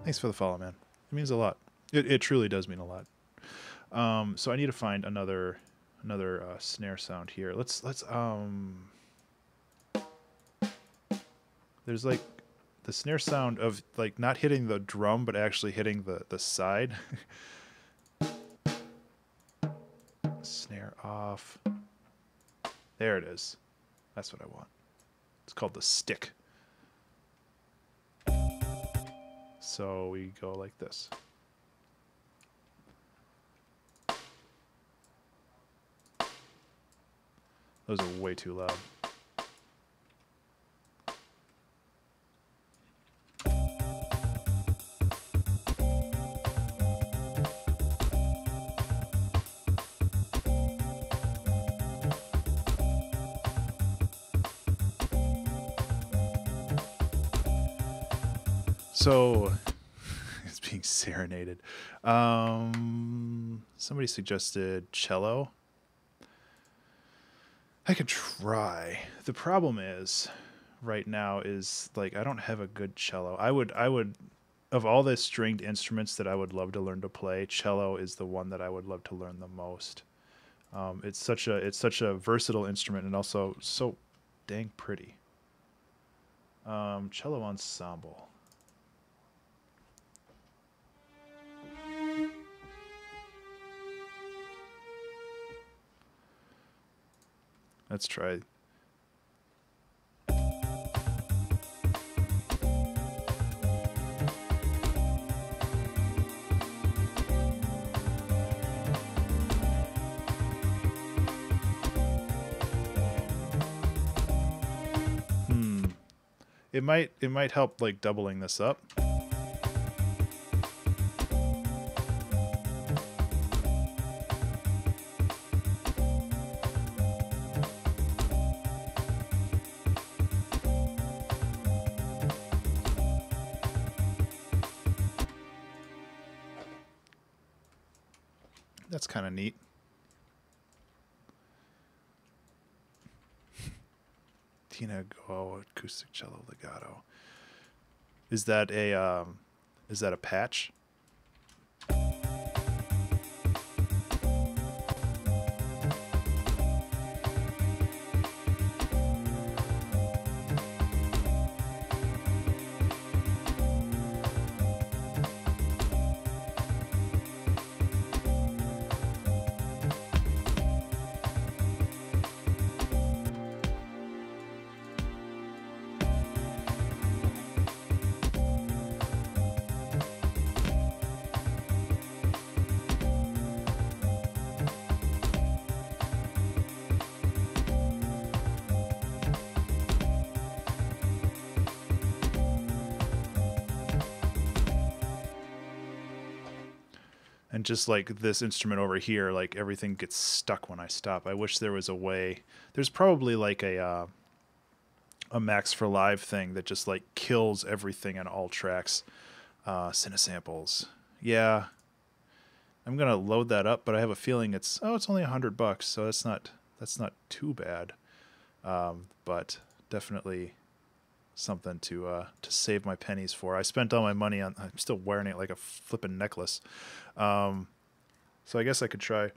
Thanks for the follow, man. It means a lot. It truly does mean a lot. So I need to find another snare sound here. Let's there's like the snare sound of like not hitting the drum but actually hitting the side. Snare off. There it is. That's what I want. It's called the stick. So we go like this. Those are way too loud. So it's being serenaded. Somebody suggested cello. I could try. The problem is right now is like I don't have a good cello. I would of all the stringed instruments that I would love to learn to play, cello is the one that I would love to learn the most. It's such a versatile instrument and also so dang pretty. Cello ensemble. Let's try. It might help like doubling this up. That's kind of neat. Tina Go acoustic cello legato. Is that a patch? And just like this instrument over here, like everything gets stuck when I stop. I wish there was a way. There's probably like a Max for Live thing that just like kills everything on all tracks. Cinesamples. Yeah. I'm gonna load that up, but I have a feeling it's only $100, so that's not too bad. But definitely something to save my pennies for. I spent all my money on. I'm still wearing it like a flippin' necklace. So I guess I could try.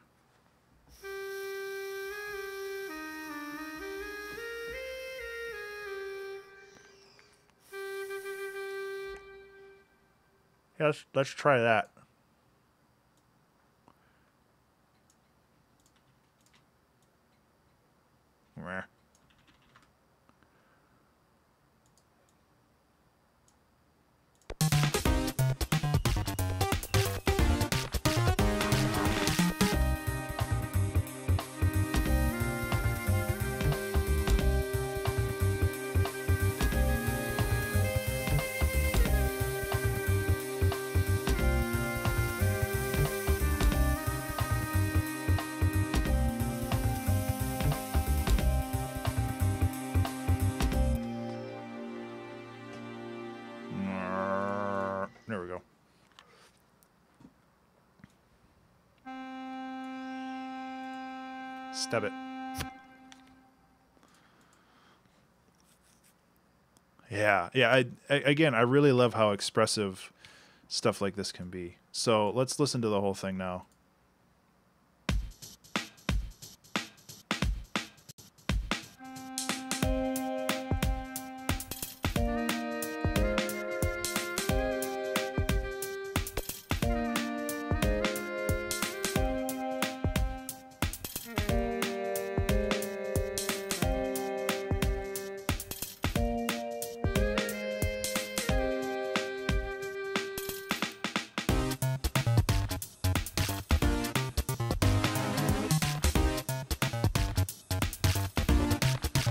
Yeah, let's try that. Meh. There we go. Stub it. Yeah. Again, I really love how expressive stuff like this can be. So let's listen to the whole thing now.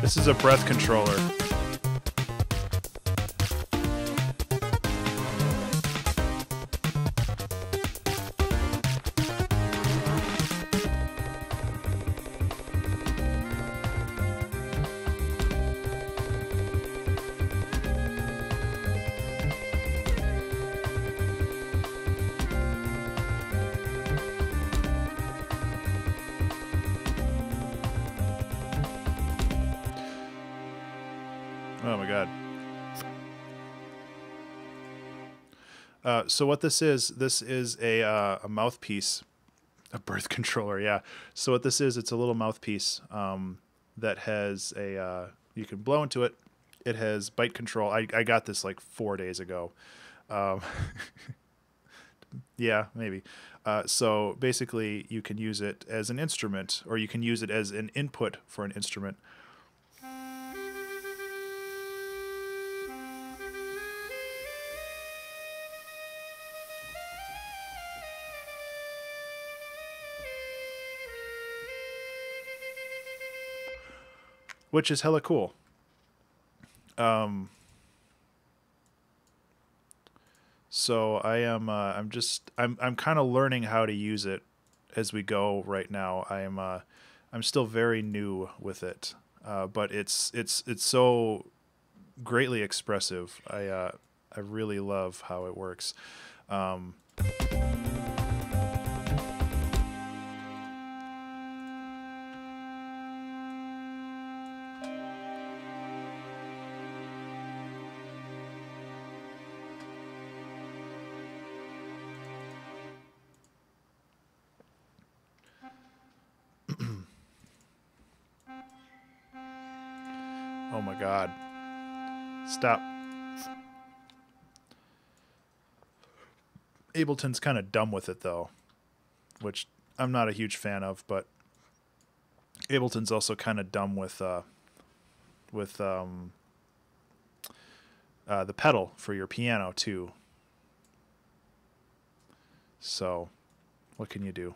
This is a breath controller. Oh my God. So what this is a mouthpiece, a birth controller. Yeah. So what this is, it's a little mouthpiece that has a, you can blow into it. It has bite control. I got this like 4 days ago. Yeah, maybe. So basically you can use it as an instrument, or you can use it as an input for an instrument. Which is hella cool. So I'm kind of learning how to use it as we go right now. I'm still very new with it, but it's so greatly expressive. I really love how it works. Oh my god. Stop. Ableton's kind of dumb with it though, which I'm not a huge fan of, but Ableton's also kind of dumb with the pedal for your piano too. So, what can you do?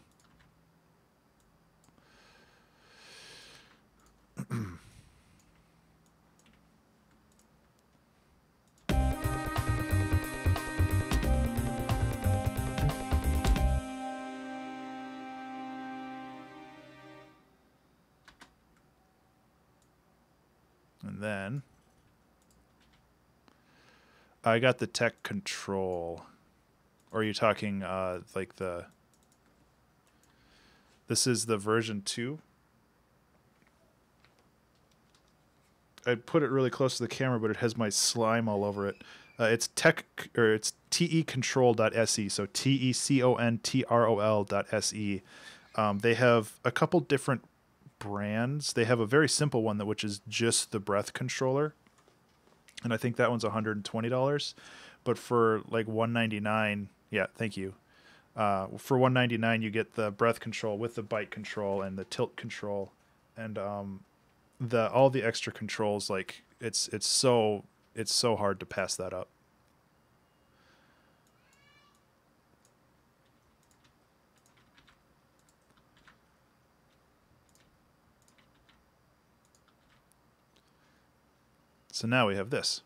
And then I got the tech control. Or are you talking like the... This is the version 2. I put it really close to the camera, but it has my slime all over it. It's tecontrol.se, so tecontrol.se. They have a couple different brands. They have a very simple one which is just the breath controller, and I think that one's $120. But for like $199, yeah, thank you. For $199, you get the breath control with the bite control and the tilt control, and all the extra controls. Like it's so hard to pass that up. So now we have this.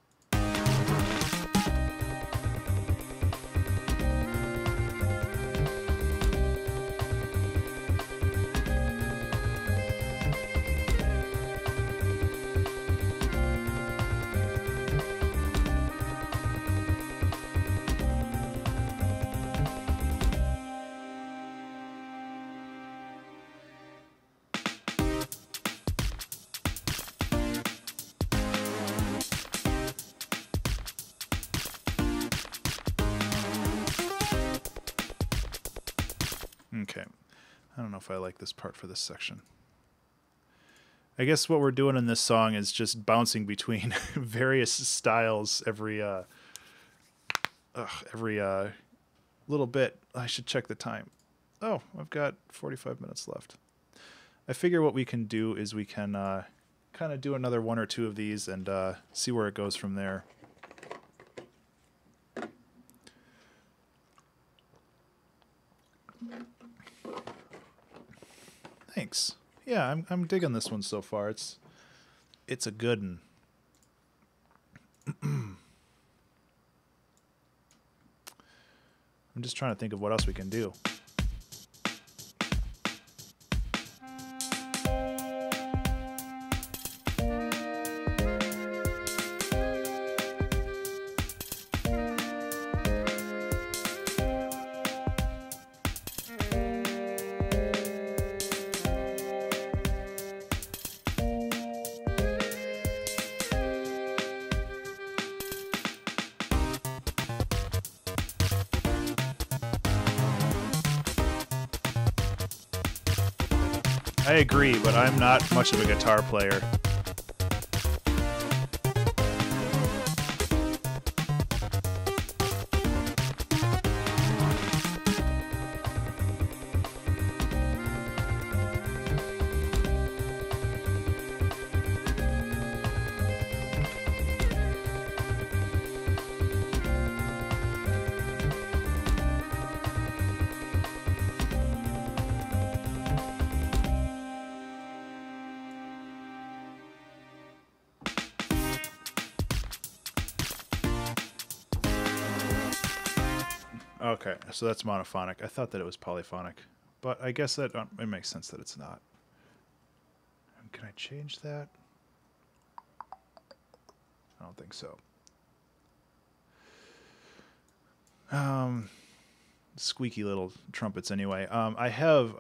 Okay, I don't know if I like this part for this section. I guess what we're doing in this song is just bouncing between various styles every little bit. I should check the time. Oh, I've got 45 minutes left. I figure what we can do is we can kind of do another one or two of these and see where it goes from there. Thanks. Yeah, I'm digging this one so far. It's a good one. I'm just trying to think of what else we can do. I agree, but I'm not much of a guitar player. Okay, so that's monophonic. I thought that it was polyphonic, but I guess that it makes sense that it's not. Can I change that? I don't think so. Squeaky little trumpets anyway. I have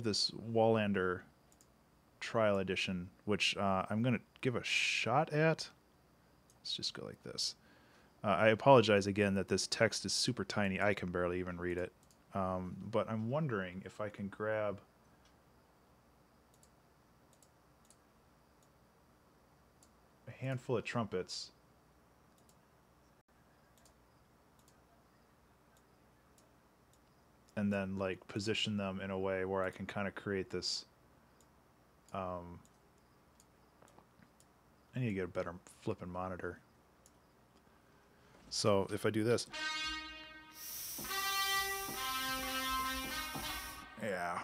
this Wallander trial edition, which I'm going to give a shot at. Let's just go like this. I apologize again that this text is super tiny. I can barely even read it. But I'm wondering if I can grab... handful of trumpets. And then like position them in a way where I can kind of create this. I need to get a better flipping monitor. So if I do this, yeah,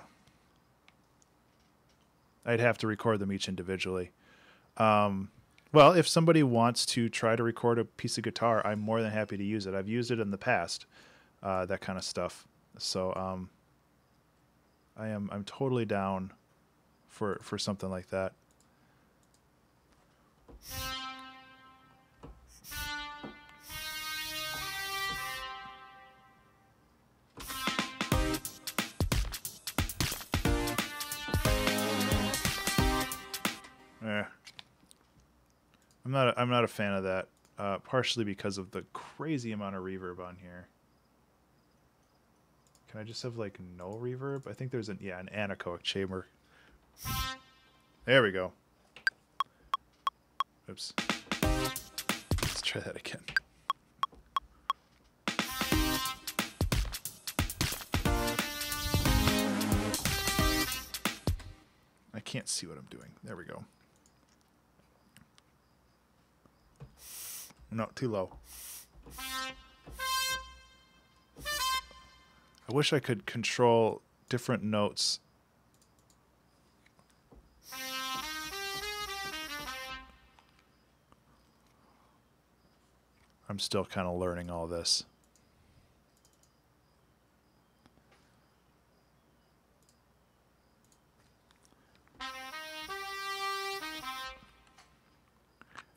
I'd have to record them each individually. Well, if somebody wants to try to record a piece of guitar, I'm more than happy to use it. I've used it in the past, that kind of stuff. So I'm totally down for something like that. I'm not a fan of that, partially because of the crazy amount of reverb on here. Can I just have like no reverb? I think there's an anechoic chamber. There we go. Oops. Let's try that again. I can't see what I'm doing. There we go. No, too low. I wish I could control different notes. I'm still kind of learning all this.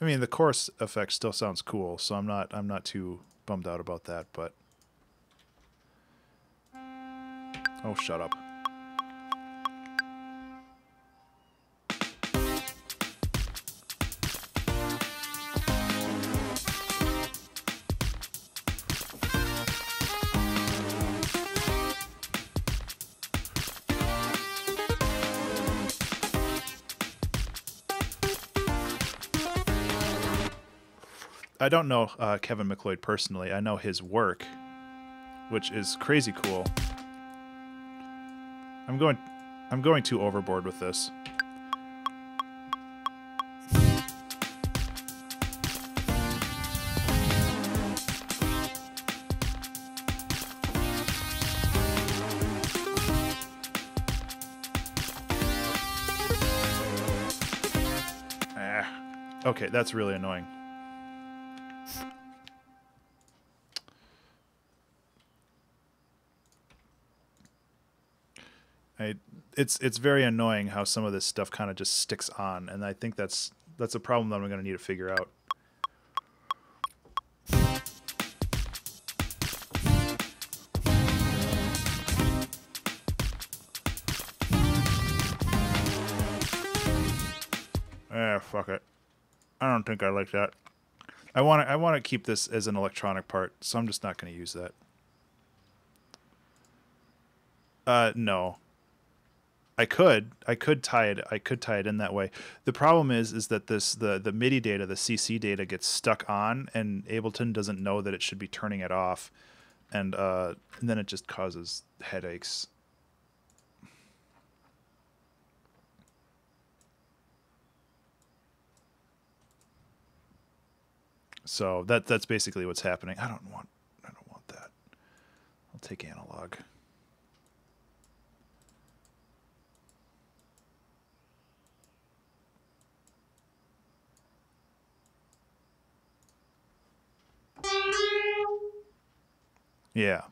I mean, the chorus effect still sounds cool, so I'm not too bummed out about that, but oh, shut up. I don't know Kevin MacLeod personally. I know his work, which is crazy cool. I'm going too overboard with this. Okay, that's really annoying. It's very annoying how some of this stuff kind of just sticks on, and I think that's a problem that I'm going to need to figure out. Fuck it. I don't think I like that. I want to keep this as an electronic part, so I'm just not going to use that. No. I could tie it in that way. The problem is that the MIDI data, the CC data gets stuck on, and Ableton doesn't know that it should be turning it off, and then it just causes headaches. So that's basically what's happening. I don't want that. I'll take analog. Yeah.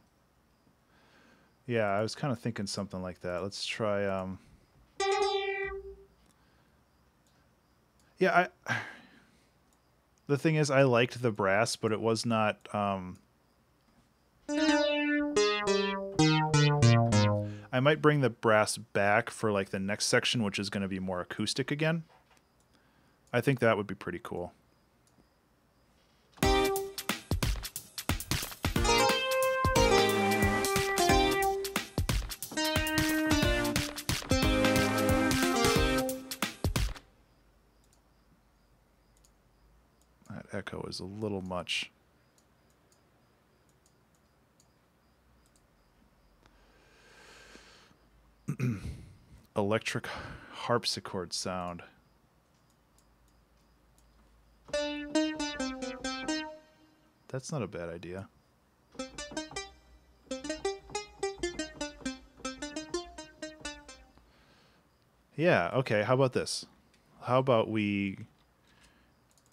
Yeah, I was kind of thinking something like that. Let's try yeah, the thing is I liked the brass, but it was not I might bring the brass back for like the next section, which is going to be more acoustic again. I think that would be pretty cool. echo is a little much. Electric harpsichord sound. That's not a bad idea. Yeah, okay, how about this? How about we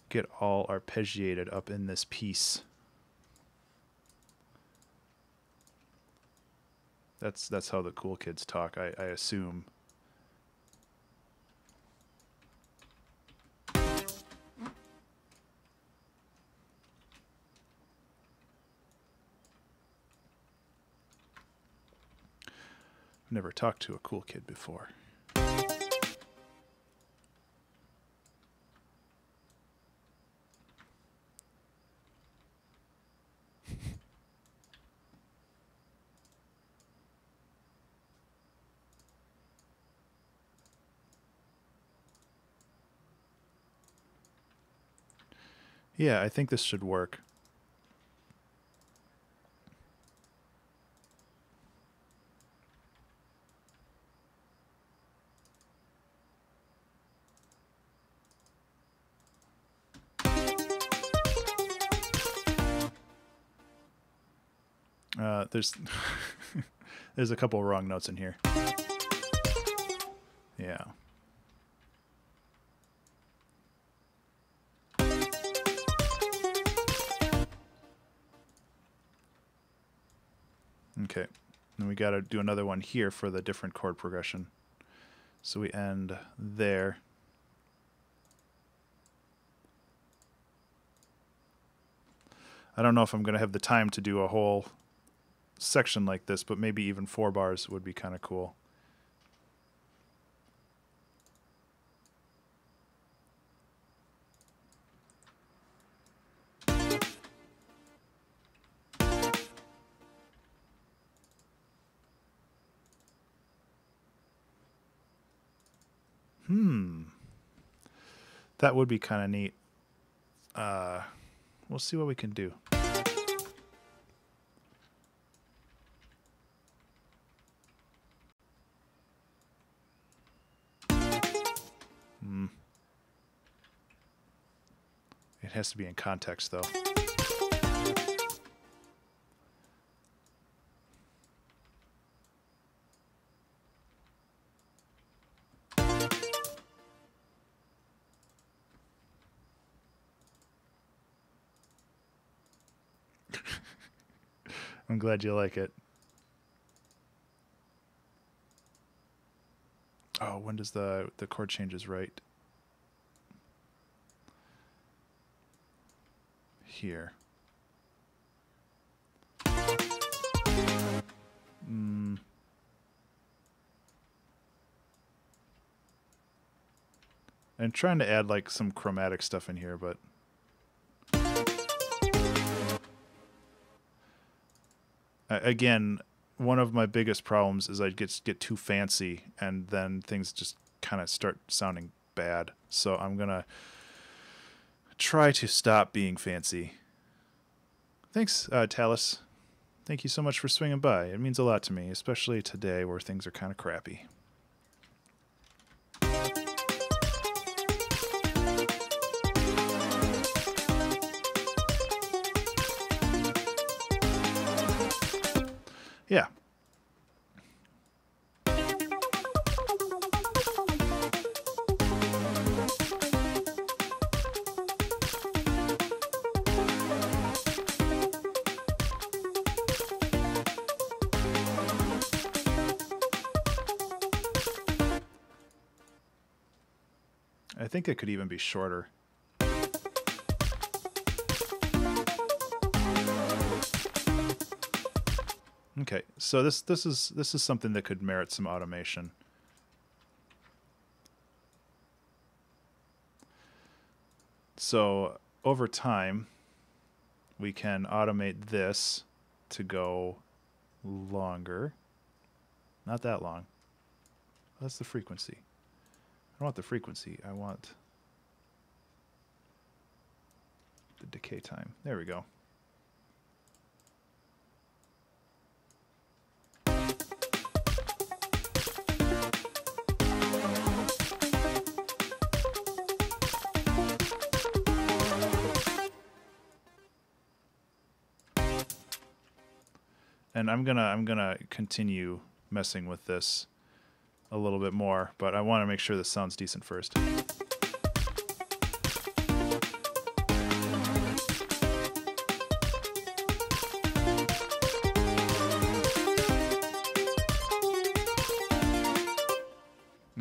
get all arpeggiated up in this piece? That's how the cool kids talk, I assume. Never talked to a cool kid before. Yeah, I think this should work. There's there's a couple wrong notes in here. Yeah. Okay. And we got to do another one here for the different chord progression. So we end there. I don't know if I'm going to have the time to do a whole section like this, but maybe even 4 bars would be kind of cool. That would be kind of neat. We'll see what we can do. It has to be in context, though. I'm glad you like it. Oh, when does the chord changes right? Here. I'm trying to add like some chromatic stuff in here, but again, one of my biggest problems is I get too fancy and then things just kind of start sounding bad. So I'm going to try to stop being fancy. Thanks, Talus. Thank you so much for swinging by. It means a lot to me, especially today where things are kind of crappy. Yeah. I think it could even be shorter. Okay, so this is something that could merit some automation. So over time, we can automate this to go longer. Not that long. That's the frequency. I don't want the frequency. I want the decay time. There we go. And I'm gonna continue messing with this a little bit more, but I want to make sure this sounds decent first.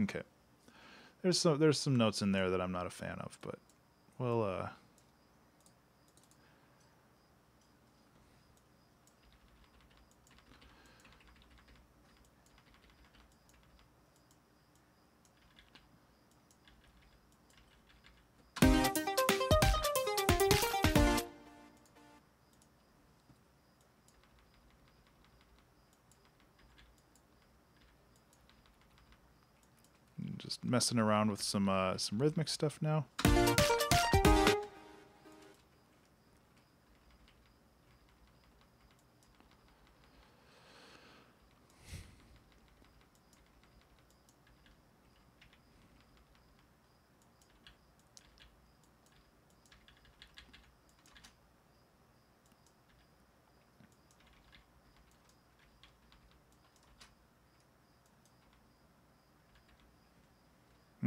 Okay. There's some notes in there that I'm not a fan of, but well just messing around with some rhythmic stuff now.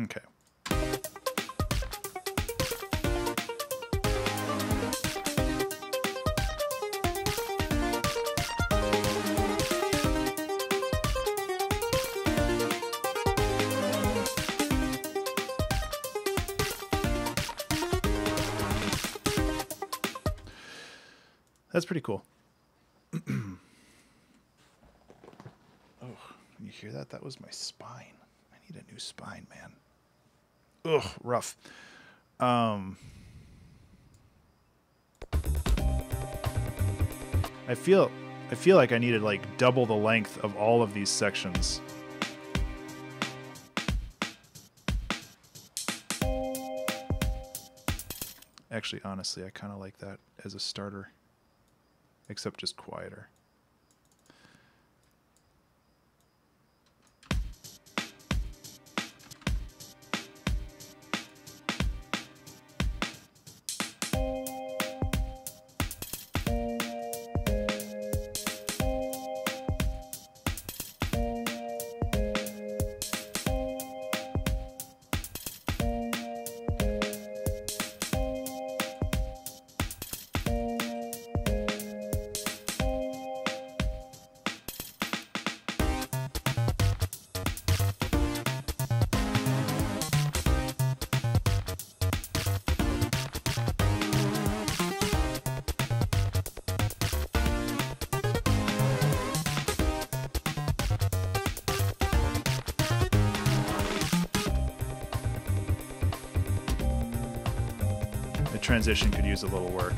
Okay. That's pretty cool. Oh, you hear that? That was my spine. I need a new spine, man. Ugh, rough. I feel like I needed like double the length of all of these sections. Actually, honestly, I kind of like that as a starter, except just quieter. Transition could use a little work.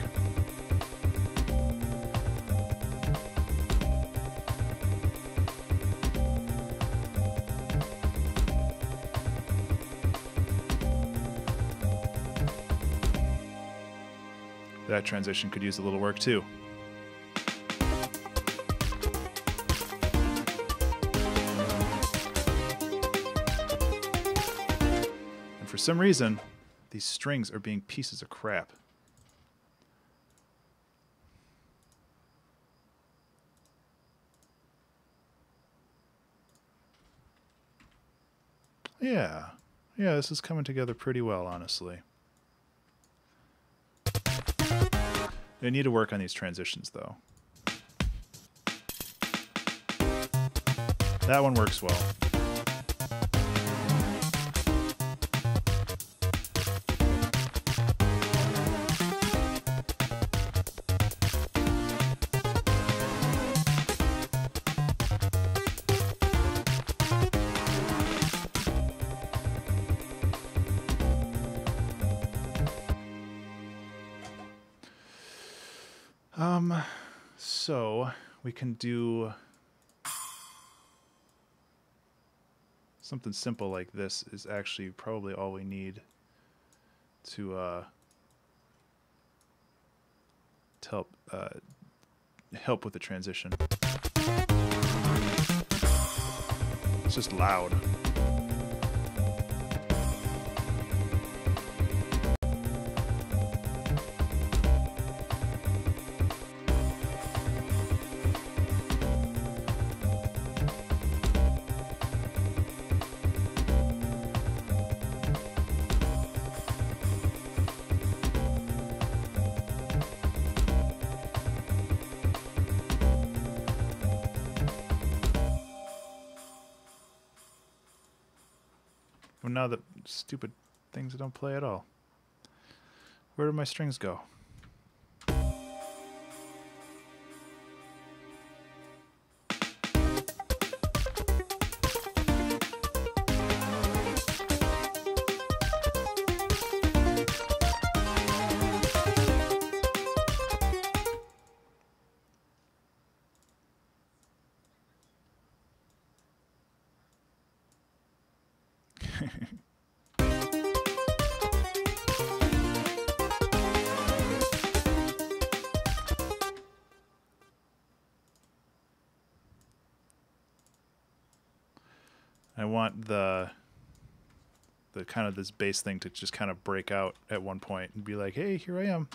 That transition could use a little work too. And for some reason, these strings are being pieces of crap. Yeah, this is coming together pretty well, honestly. I need to work on these transitions, though. That one works well. So we can do something simple like this is actually probably all we need to to help with the transition. It's just loud. Well, now the stupid things that don't play at all. Where did my strings go? I want the kind of this bass thing to just kind of break out at one point and be like, hey, here I am.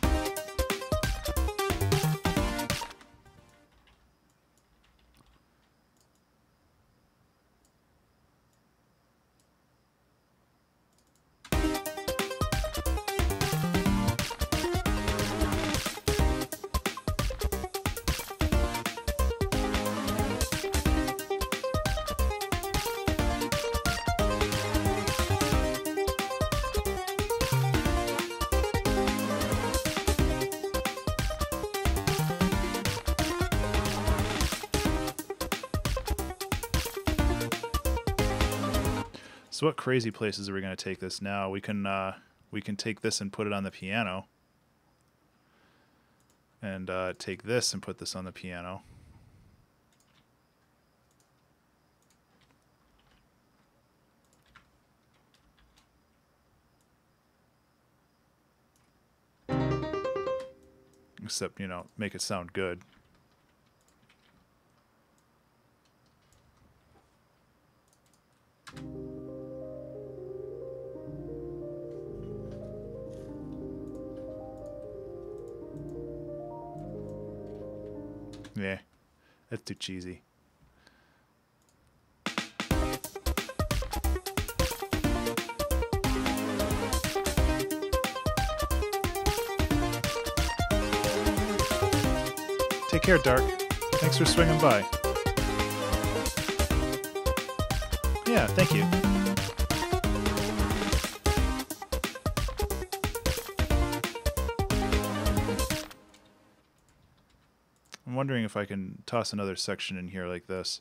So what crazy places are we going to take this now? We can take this and put it on the piano, and take this and put this on the piano. Except, you know, make it sound good. Yeah, that's too cheesy. Take care, Dark. Thanks for swinging by. Yeah, thank you. I'm wondering if I can toss another section in here like this.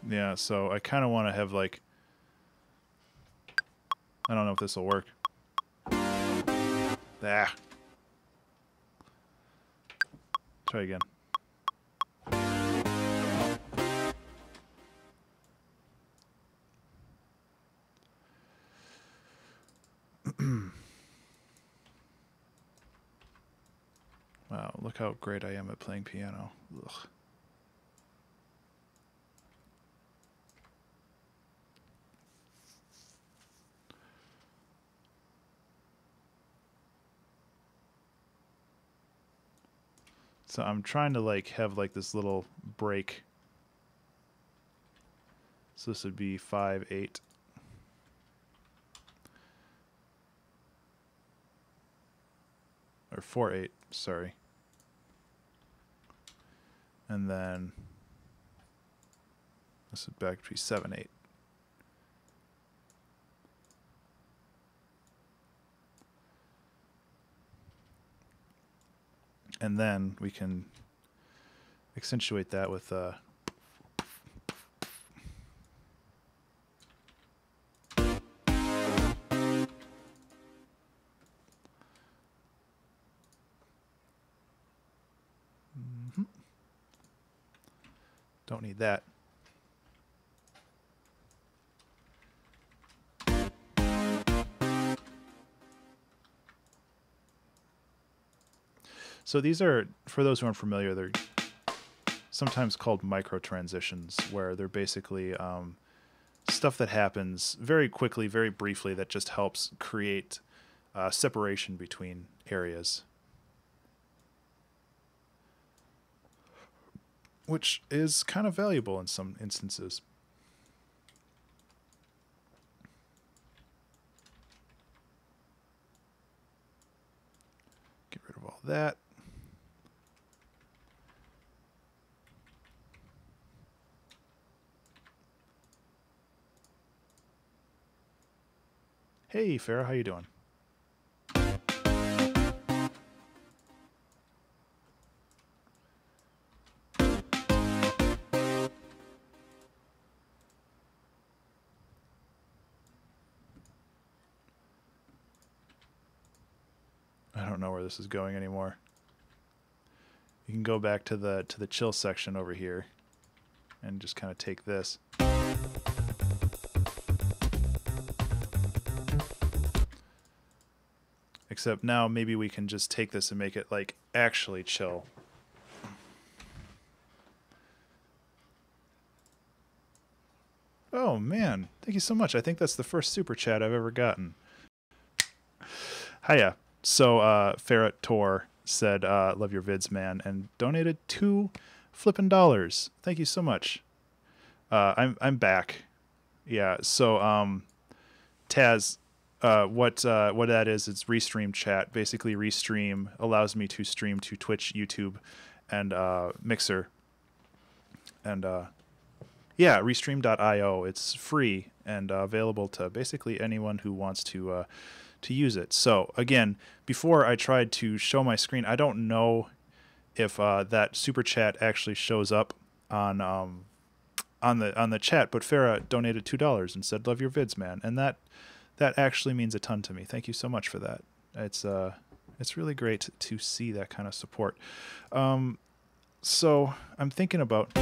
Yeah, so I kind of want to have like, I don't know if this will work. Ah. Try again. Wow, look how great I am at playing piano. Ugh. So I'm trying to like have like this little break. So this would be 5/8. Or 4/8. Sorry. And then this would back to be 7, 8. And then we can accentuate that with don't need that. So these are, for those who aren't familiar, they're sometimes called micro transitions, where they're basically stuff that happens very quickly, very briefly, that just helps create separation between areas, which is kind of valuable in some instances. Get rid of all that. Hey, Farah, how you doing? I don't know where this is going anymore. You can go back to the chill section over here and just kind of take this. Except now maybe we can just take this and make it like actually chill. Oh man, thank you so much. I think that's the first super chat I've ever gotten. Hiya. So Ferret Tor said, love your vids, man, and donated $2 flippin' dollars. Thank you so much. I'm back. Yeah, so Taz, what that is, it's Restream chat. Basically, Restream allows me to stream to Twitch, YouTube, and Mixer. And yeah, Restream.io. It's free and available to basically anyone who wants to use it. So again, before I tried to show my screen, I don't know if that super chat actually shows up on the chat. But Farah donated $2 and said, "Love your vids, man," and that actually means a ton to me. Thank you so much for that. It's really great to see that kind of support. So I'm thinking about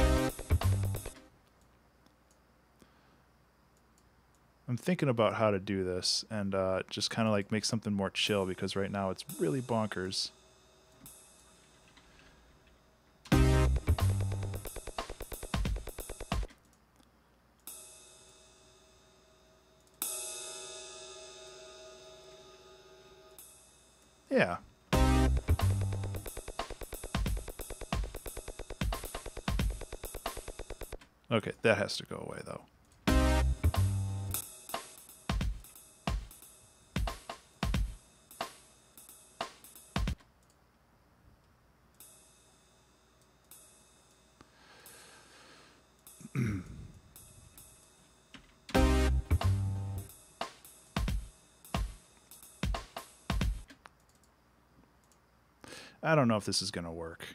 how to do this and just kind of like make something more chill, because right now it's really bonkers. Yeah. Okay, that has to go away though. I don't know if this is going to work.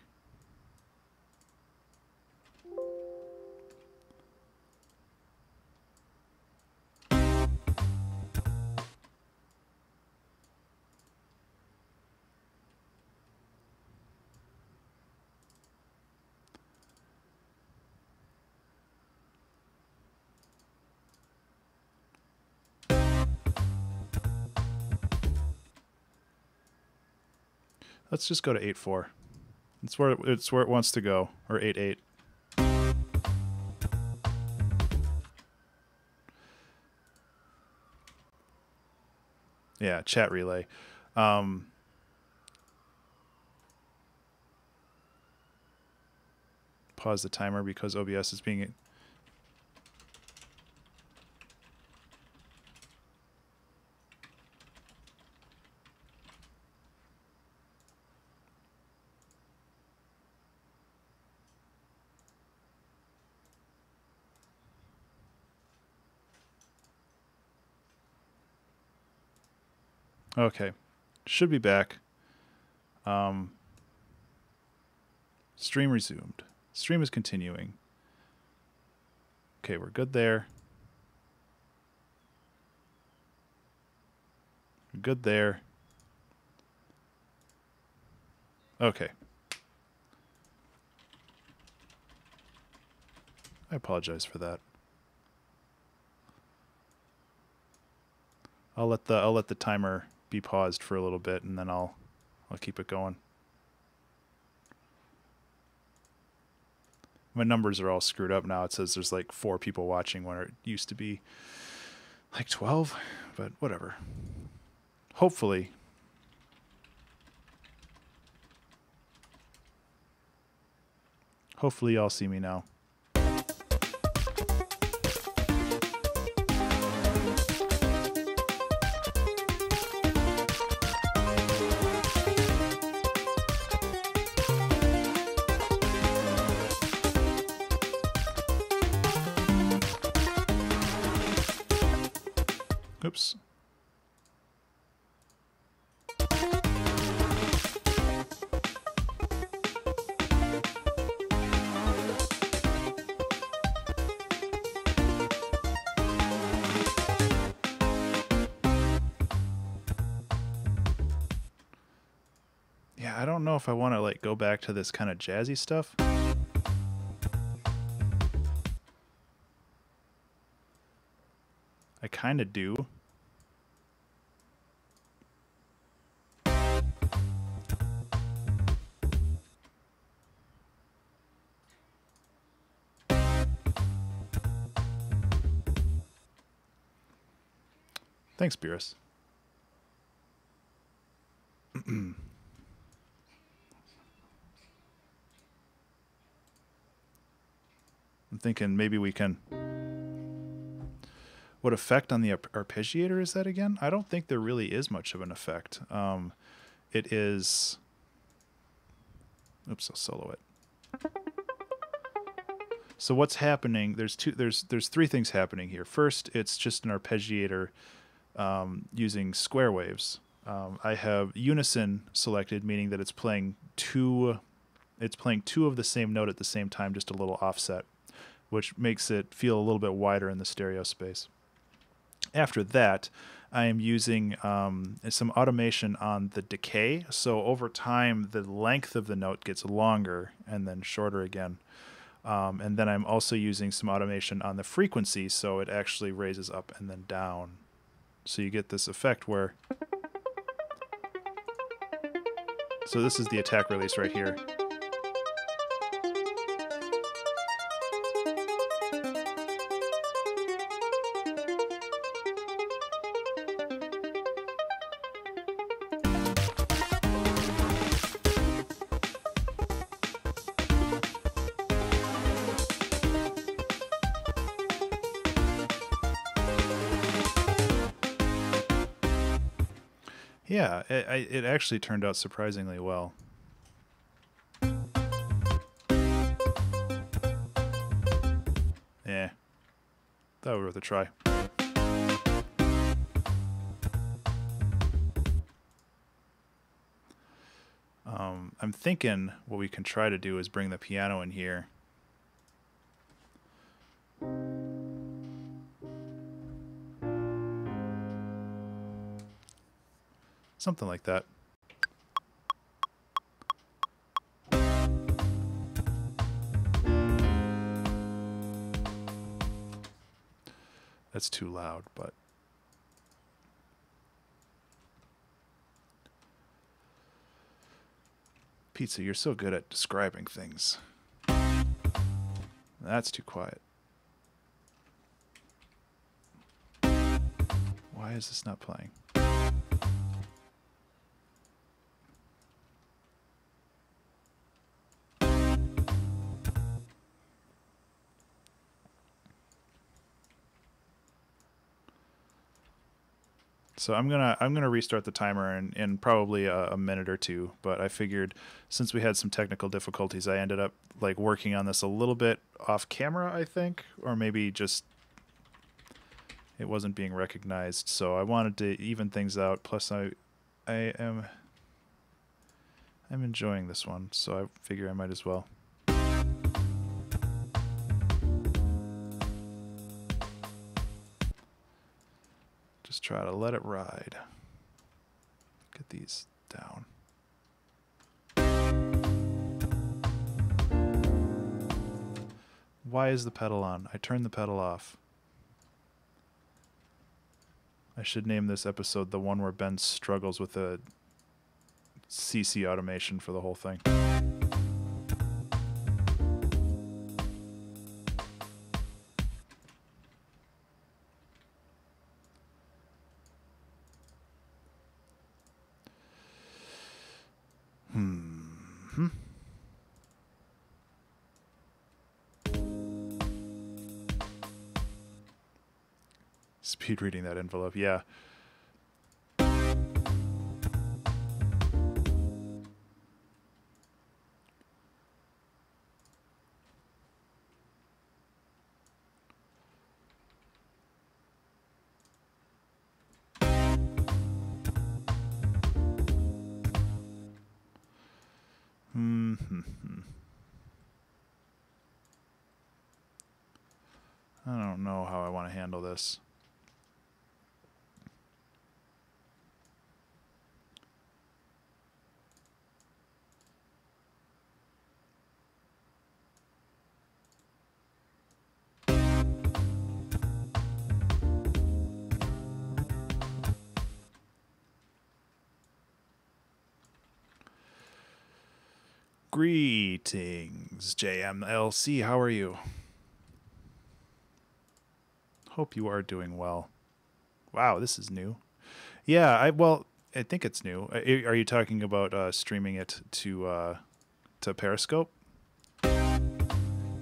Let's just go to 8-4. It's where it wants to go, or 8-8. Yeah, chat relay. Pause the timer because OBS is being... Okay. Should be back. Stream resumed. Stream is continuing. Okay, we're good there. We're good there. Okay. I apologize for that. I'll let the timer be paused for a little bit, and then I'll keep it going. My numbers are all screwed up now. It says there's like 4 people watching when it used to be like 12, but whatever. Hopefully y'all see me now. Oops. Yeah, I don't know if I want to like go back to this kind of jazzy stuff. I kind of do. Thanks, Beerus. I'm thinking maybe we can... What effect on the arpeggiator is that again? I don't think there really is much of an effect. It is... Oops, I'll solo it. So what's happening? There's 3 things happening here. First, it's just an arpeggiator using square waves. I have unison selected, meaning that it's playing two of the same note at the same time, just a little offset, which makes it feel a little bit wider in the stereo space. After that, I am using some automation on the decay. So over time, the length of the note gets longer and then shorter again. And then I'm also using some automation on the frequency, so it actually raises up and then down. So you get this effect where... So this is the attack release right here. Yeah, it actually turned out surprisingly well. Yeah, that was worth a try. I'm thinking what we can try to do is bring the piano in here. Something like that. That's too loud, but... Pizza, you're so good at describing things. That's too quiet. Why is this not playing? So I'm gonna restart the timer in probably a minute or two, but I figured since we had some technical difficulties, I ended up like working on this a little bit off camera, I think, or maybe just it wasn't being recognized. So I wanted to even things out. Plus, I'm enjoying this one, so I figure I might as well. Just try to let it ride. Get these down. Why is the pedal on? I turned the pedal off. I should name this episode the one where Ben struggles with a CC automation for the whole thing. Speed reading that envelope, yeah. I don't know how I want to handle this. Greetings, JMLC. How are you? Hope you are doing well. Wow, this is new. Yeah, I think it's new. Are you talking about streaming it to Periscope?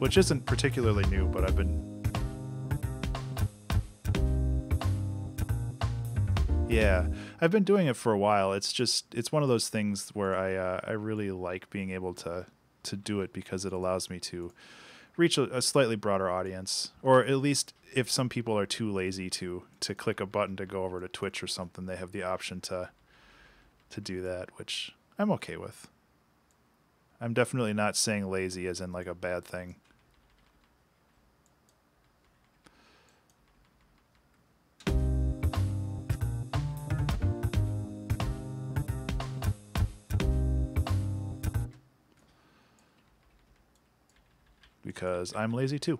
Which isn't particularly new, but I've been... Yeah, I've been doing it for a while. It's one of those things where I really like being able to do it because it allows me to reach a slightly broader audience, or at least if some people are too lazy to click a button to go over to Twitch or something, they have the option to do that, which I'm okay with. I'm definitely not saying lazy as in like a bad thing. Because I'm lazy too.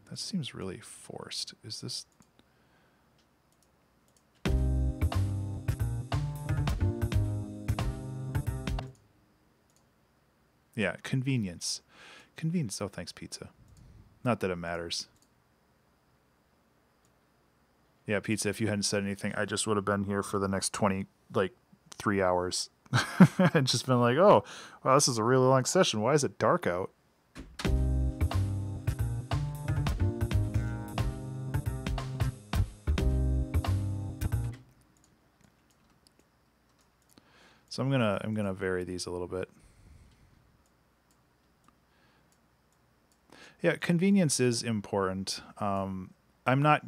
That seems really forced. Is this... Yeah, convenience. Convenience. Oh, thanks, pizza. Not that it matters. Yeah, pizza, if you hadn't said anything, I just would have been here for the next 3 hours. And just been like, oh, wow, this is a really long session. Why is it dark out? So I'm gonna vary these a little bit. Yeah, convenience is important. I'm not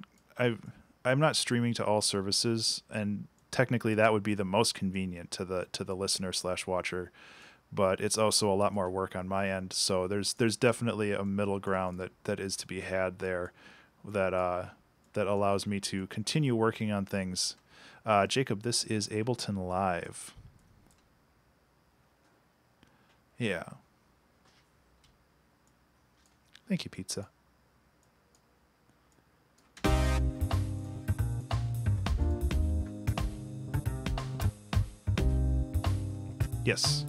streaming to all services, and technically that would be the most convenient to the listener / watcher, but it's also a lot more work on my end. So there's definitely a middle ground that is to be had there, that allows me to continue working on things. Jacob, this is Ableton Live. Yeah. Thank you, pizza. Yes.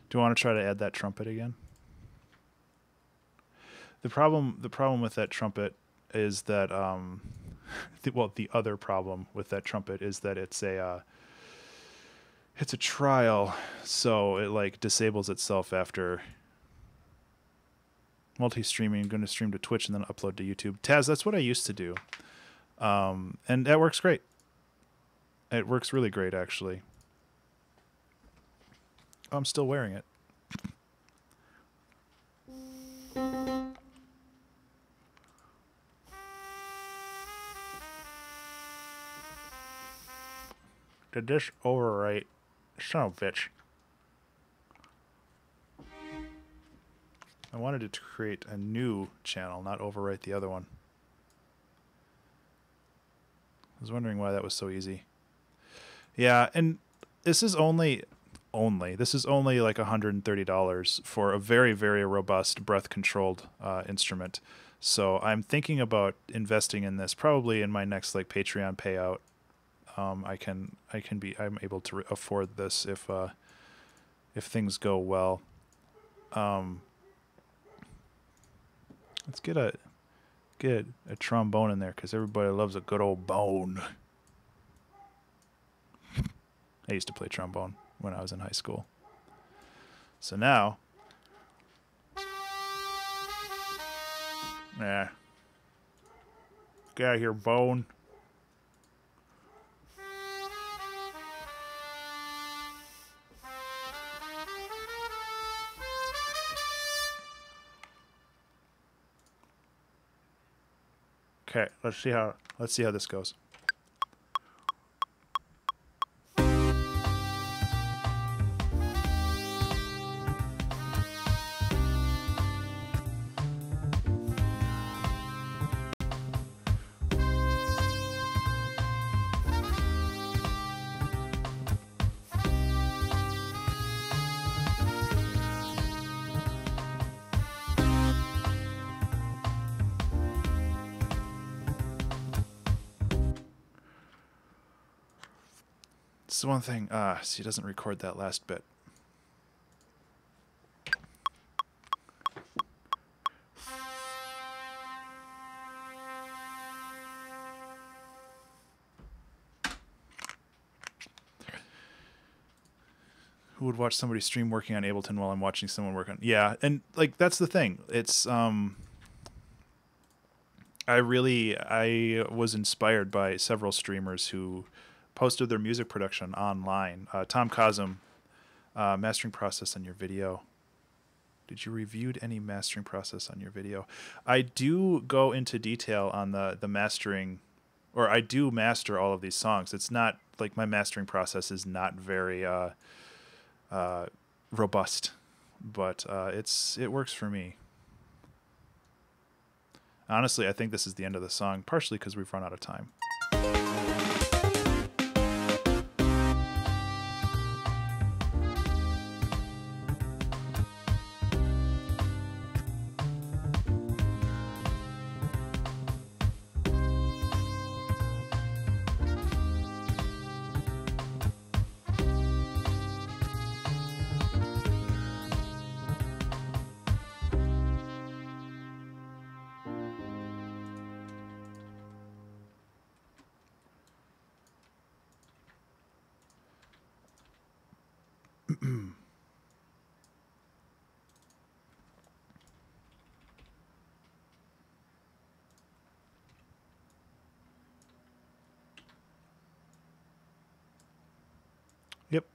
Do you want to try to add that trumpet again? The problem with that trumpet is that the other problem with that trumpet is that it's a trial, so it like disables itself after multi-streaming. I'm going to stream to Twitch and then upload to YouTube. Taz, that's what I used to do, and that works great. It works really great, actually. I'm still wearing it. Did this overwrite? Son of a bitch. I wanted it to create a new channel, not overwrite the other one. I was wondering why that was so easy. Yeah, and this is only this is only like $130 for a very, very robust breath controlled instrument. So I'm thinking about investing in this probably in my next like Patreon payout. I'm able to afford this if things go well. Let's get a trombone in there because everybody loves a good old bone. I used to play trombone when I was in high school. So now, get out of here, bone. Okay, let's see how this goes. It's one thing. See, it doesn't record that last bit. Who would watch somebody stream working on Ableton while I'm watching someone work on? Yeah, and like that's the thing. It's I was inspired by several streamers who posted their music production online. Tom Cosm, mastering process on your video. Did you reviewed any mastering process on your video? I do go into detail on the mastering, or I do master all of these songs. It's not like my mastering process is not very robust, but it works for me. Honestly, I think this is the end of the song, partially because we've run out of time. Yep.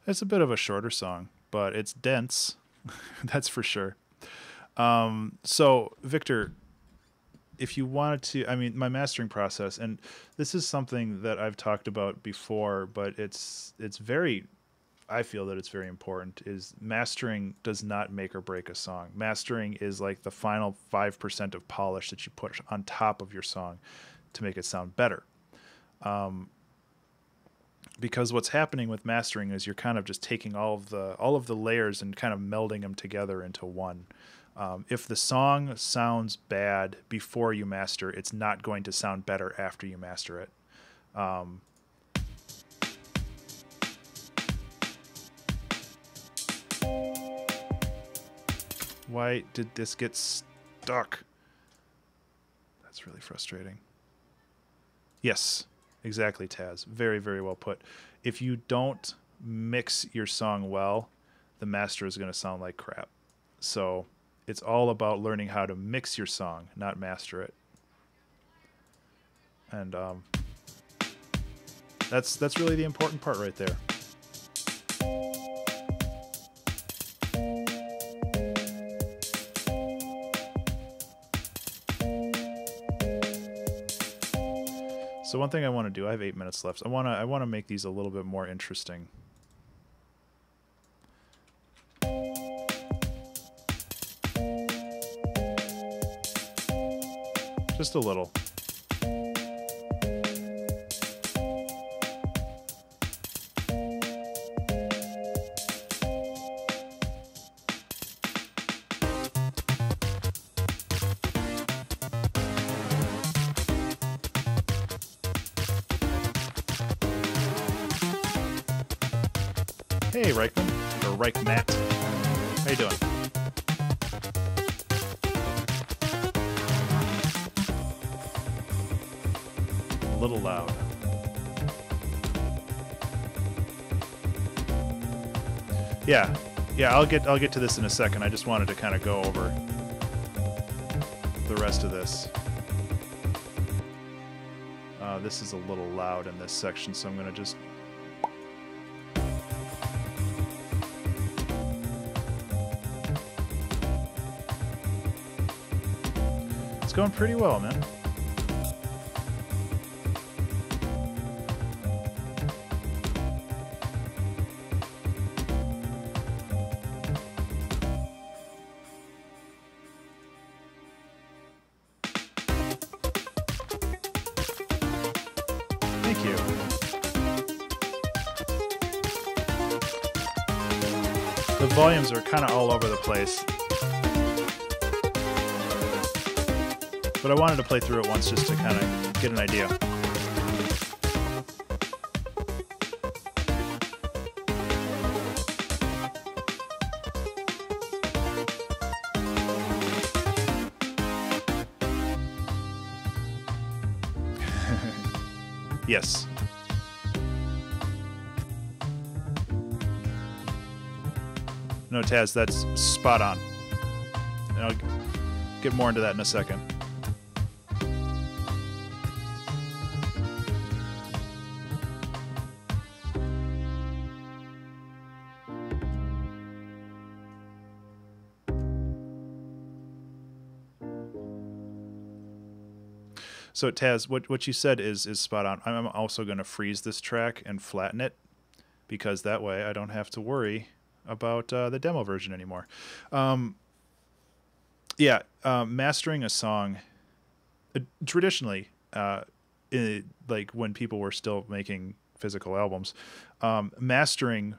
It's a bit of a shorter song, but it's dense. That's for sure. So, Victor, if you wanted to, I mean, my mastering process, and this is something that I've talked about before, but it's very, I feel that it's very important, is mastering does not make or break a song. Mastering is like the final 5% of polish that you put on top of your song to make it sound better. Because what's happening with mastering is you're kind of just taking all of the layers and kind of melding them together into one. If the song sounds bad before you master, it's not going to sound better after you master it. Why did this get stuck? That's really frustrating. Yes, Exactly, Taz. Very, very well put. If you don't mix your song well, the master is going to sound like crap. So it's all about learning how to mix your song, not master it. And that's really the important part right there. So one thing I want to do, I have 8 minutes left. I want to make these a little bit more interesting. Just a little. Hey, Reichman, or Reichmat. How you doing? A little loud. Yeah, I'll get to this in a second. I just wanted to kind of go over the rest of this. This is a little loud in this section, so I'm going to just... It's going pretty well, man. Thank you. The volumes are kind of all over the place. But I wanted to play through it once just to kind of get an idea. Yes. No, Taz, that's spot on. And I'll get more into that in a second. So Taz, what you said is spot on. I'm also going to freeze this track and flatten it, because that way I don't have to worry about the demo version anymore. Mastering a song, traditionally, like when people were still making physical albums, the mastering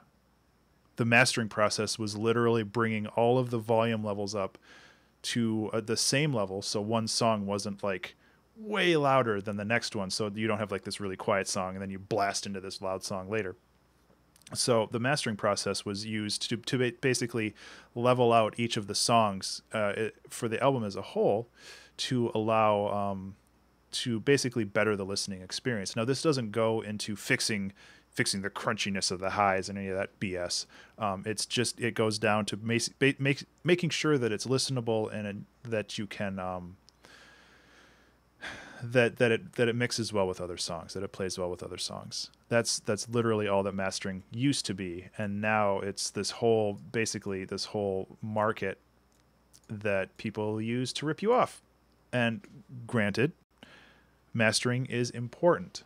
process was literally bringing all of the volume levels up to the same level, so one song wasn't like way louder than the next one, so you don't have like this really quiet song and then you blast into this loud song later. So the mastering process was used to basically level out each of the songs for the album as a whole, to allow to basically better the listening experience. Now, this doesn't go into fixing the crunchiness of the highs and any of that BS. It goes down to making sure that it's listenable and that you can that it mixes well with other songs, that it plays well with other songs. That's literally all that mastering used to be, and now it's this whole market that people use to rip you off. And granted, mastering is important,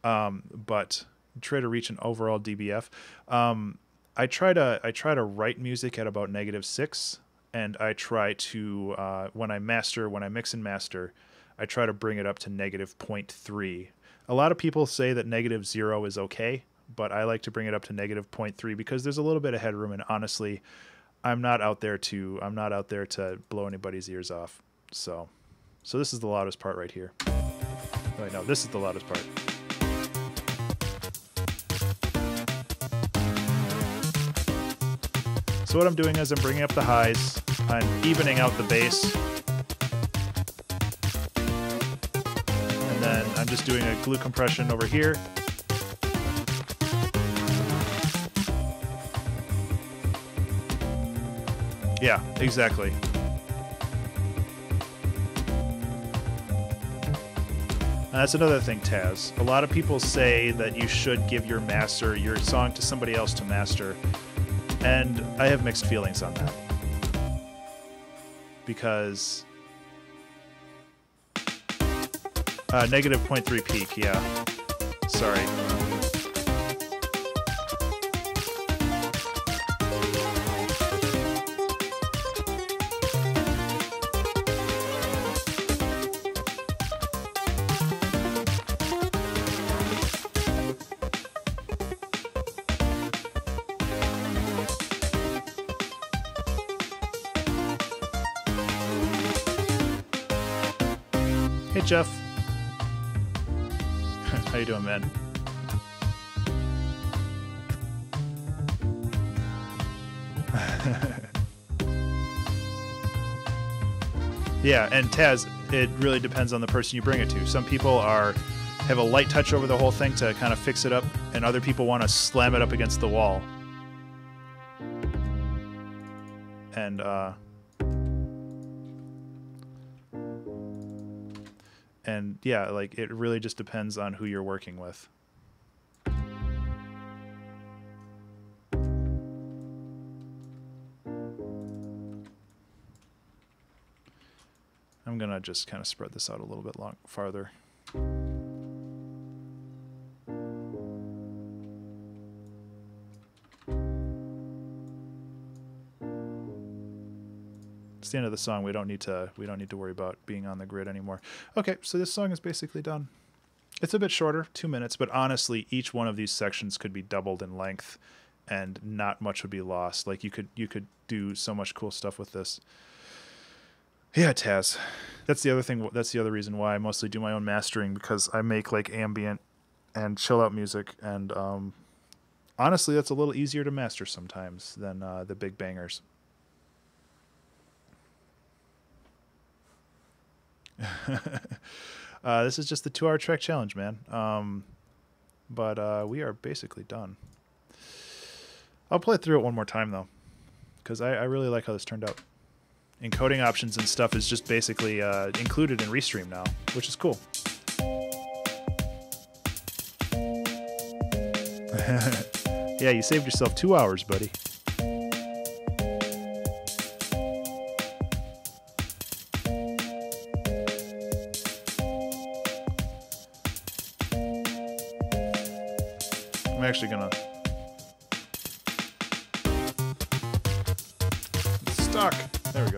but try to reach an overall dBF. I try to write music at about -6, and I try to when I mix and master, I try to bring it up to -0.3. A lot of people say that -0 is okay, but I like to bring it up to -0.3 because there's a little bit of headroom, and honestly, I'm not out there to blow anybody's ears off. So this is the loudest part right here. Wait, no, this is the loudest part. So what I'm doing is I'm bringing up the highs, I'm evening out the bass, and then I'm just doing a glue compression over here. Yeah, exactly. And that's another thing, Taz. A lot of people say that you should give your song to somebody else to master. And I have mixed feelings on that. Because negative 0.3 peak, yeah. Sorry. Hey, Jeff. How you doing, man? Yeah, and Taz, it really depends on the person you bring it to. Some people have a light touch over the whole thing to kind of fix it up, and other people want to slam it up against the wall. And yeah, like it really just depends on who you're working with. I'm gonna just kind of spread this out a little bit farther. It's the end of the song. We don't need to worry about being on the grid anymore. Okay, so this song is basically done. It's a bit shorter, 2 minutes, but honestly, each one of these sections could be doubled in length, and not much would be lost. Like you could do so much cool stuff with this. Yeah, Taz. That's the other thing. That's the other reason why I mostly do my own mastering, because I make like ambient and chill out music, and honestly, that's a little easier to master sometimes than the big bangers. This is just the 2-hour track challenge, man. But we are basically done. I'll play through it one more time, though, because I really like how this turned out. Encoding options and stuff is just basically included in Restream now, which is cool. Yeah, you saved yourself 2 hours, buddy. I'm actually gonna... It's stuck. There we go.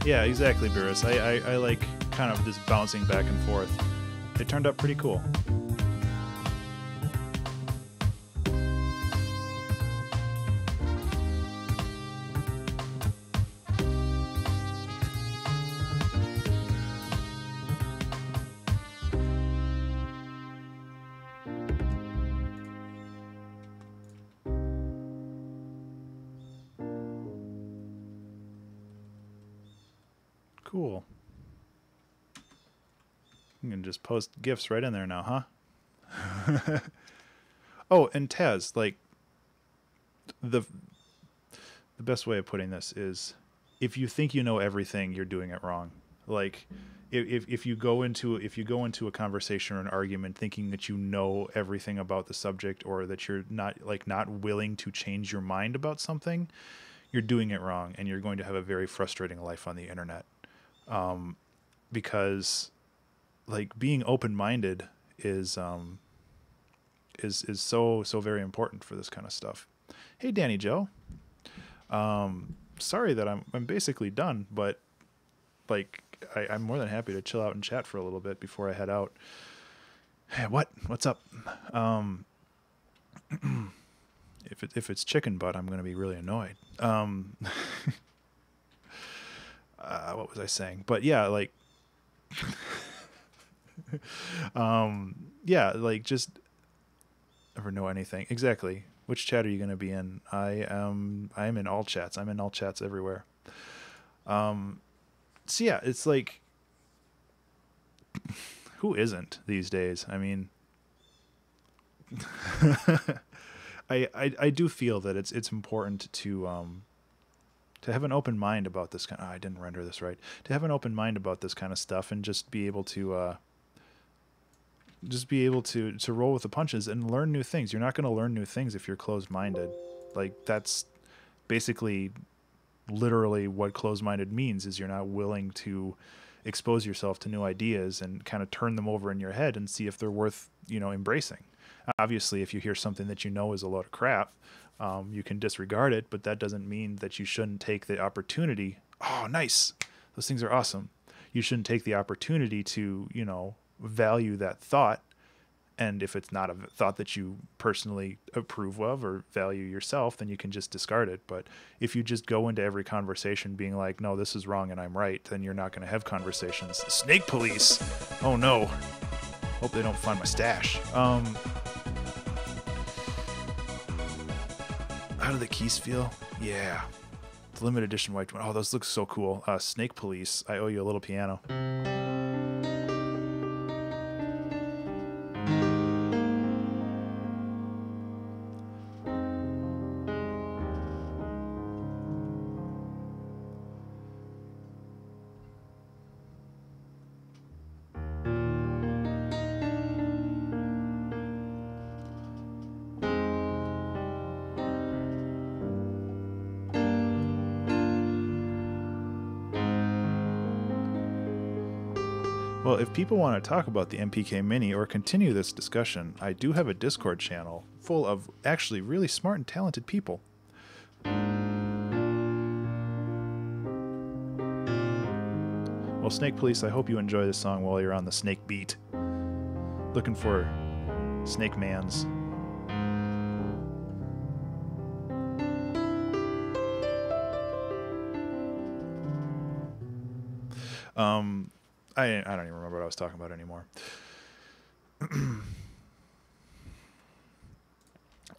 Yeah, exactly, Beerus. I like kind of this bouncing back and forth. It turned out pretty cool. Cool. You can just post GIFs right in there now, huh? Oh, and Taz, like, the best way of putting this is, if you think you know everything, you're doing it wrong. Like, if you go into a conversation or an argument thinking that you know everything about the subject, or that you're not willing to change your mind about something, you're doing it wrong, and you're going to have a very frustrating life on the internet. Because like being open-minded is so very important for this kind of stuff. Hey, Danny Joe. Sorry that I'm basically done, but like I'm more than happy to chill out and chat for a little bit before I head out. Hey, what's up? If it's chicken butt, I'm going to be really annoyed. What was I saying? But yeah, like, yeah, like, just never know anything. Exactly. Which chat are you going to be in? I am in all chats. I'm in all chats everywhere. So yeah, it's like, who isn't these days? I mean, I do feel that it's important to have an open mind about this kind. I didn't render this right. To have an open mind about this kind of stuff, and just be able to roll with the punches and learn new things. You're not going to learn new things if you're closed-minded. Like, that's basically literally what closed-minded means, is you're not willing to expose yourself to new ideas and kind of turn them over in your head and see if they're worth, embracing. Obviously, if you hear something that you know is a load of crap, you can disregard it, but that doesn't mean that you shouldn't take the opportunity. Oh, nice. Those things are awesome. You shouldn't take the opportunity to, value that thought. And if it's not a thought that you personally approve of or value yourself, then you can just discard it. But if you just go into every conversation being like, no, this is wrong and I'm right, then you're not going to have conversations. Snake police. Oh no. Hope they don't find my stash. How do the keys feel? Yeah. The limited edition white one. Oh, those look so cool. Snake police. I owe you a little piano. Well, if people want to talk about the MPK Mini or continue this discussion, I do have a Discord channel full of actually really smart and talented people. Well, Snake Police, I hope you enjoy this song while you're on the Snake Beat. Looking for Snake Mans. I don't even remember what I was talking about anymore.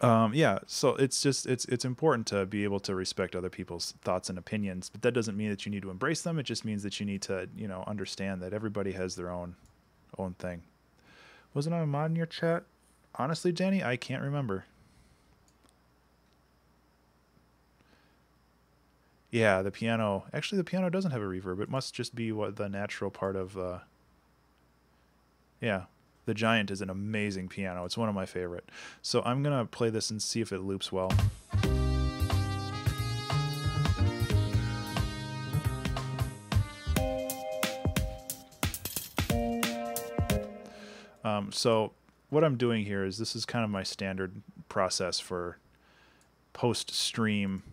Yeah, so it's important to be able to respect other people's thoughts and opinions, but that doesn't mean that you need to embrace them. It just means that you need to, understand that everybody has their own thing. Wasn't I a mod in your chat? Honestly, Jenny, I can't remember. Yeah, the piano. Actually, the piano doesn't have a reverb. It must just be what the natural part of. Yeah, the Giant is an amazing piano. It's one of my favorite. So I'm gonna play this and see if it loops well. So what I'm doing here is, this is kind of my standard process for post-stream.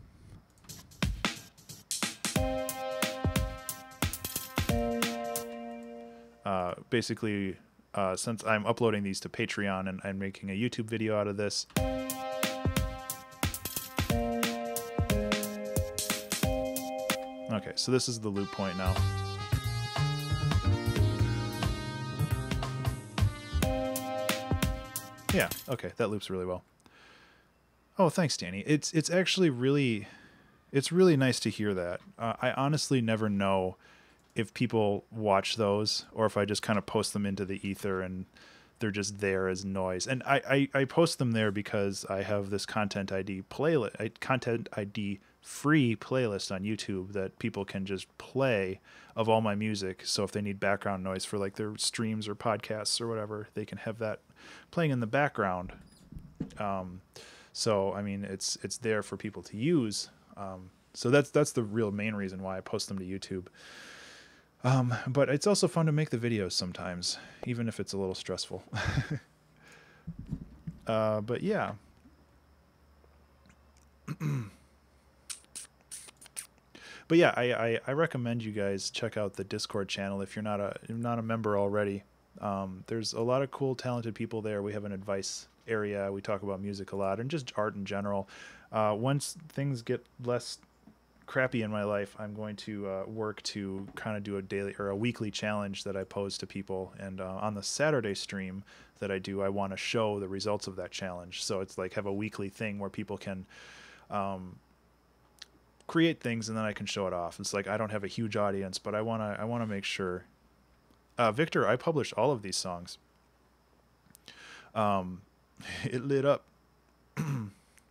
Basically, since I'm uploading these to Patreon and I'm making a YouTube video out of this. Okay, so this is the loop point now. Yeah, okay, that loops really well. Oh, thanks, Danny. It's actually really nice to hear that. I honestly never know if people watch those or if I just kind of post them into the ether and they're just there as noise. And I post them there because I have this content ID free playlist on YouTube that people can just play of all my music. So if they need background noise for like their streams or podcasts or whatever, they can have that playing in the background. So I mean, it's there for people to use. So that's the real main reason why I post them to YouTube. But it's also fun to make the videos sometimes, even if it's a little stressful. But yeah. But yeah, I recommend you guys check out the Discord channel if you're not a member already. There's a lot of cool, talented people there. We have an advice area. We talk about music a lot and just art in general. Once things get less crappy in my life, I'm going to work to kind of do a daily or a weekly challenge that I pose to people. And on the Saturday stream that I do, I want to show the results of that challenge. So it's like have a weekly thing where people can create things and then I can show it off. It's like I don't have a huge audience, but I want to make sure. Victor, I published all of these songs. It lit up.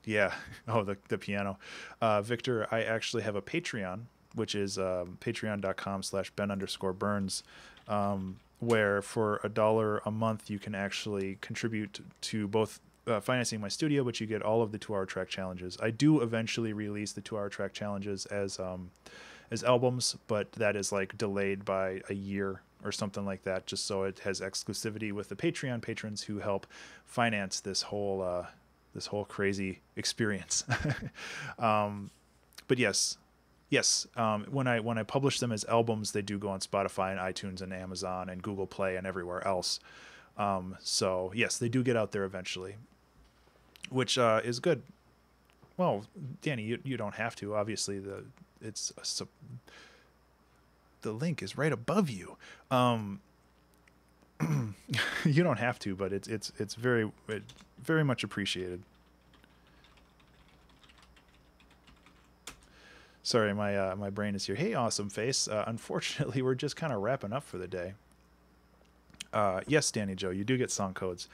Yeah. Oh, the piano. Victor, I actually have a Patreon, which is patreon.com/Ben_Burns, where for $1 a month you can actually contribute to both financing my studio, but you get all of the 2-hour track challenges. I do eventually release the 2-hour track challenges as albums, but that is like delayed by a year or something like that, just so it has exclusivity with the Patreon patrons who help finance this whole crazy experience. But yes. When I publish them as albums, they do go on Spotify and iTunes and Amazon and Google Play and everywhere else. So yes, they do get out there eventually, which is good. Well, Danny, you don't have to. Obviously, the link is right above you. You don't have to, but it's very much appreciated. Sorry, my brain is here. Hey, awesome face. Unfortunately, we're just kind of wrapping up for the day. Yes, Danny Joe, you do get song codes.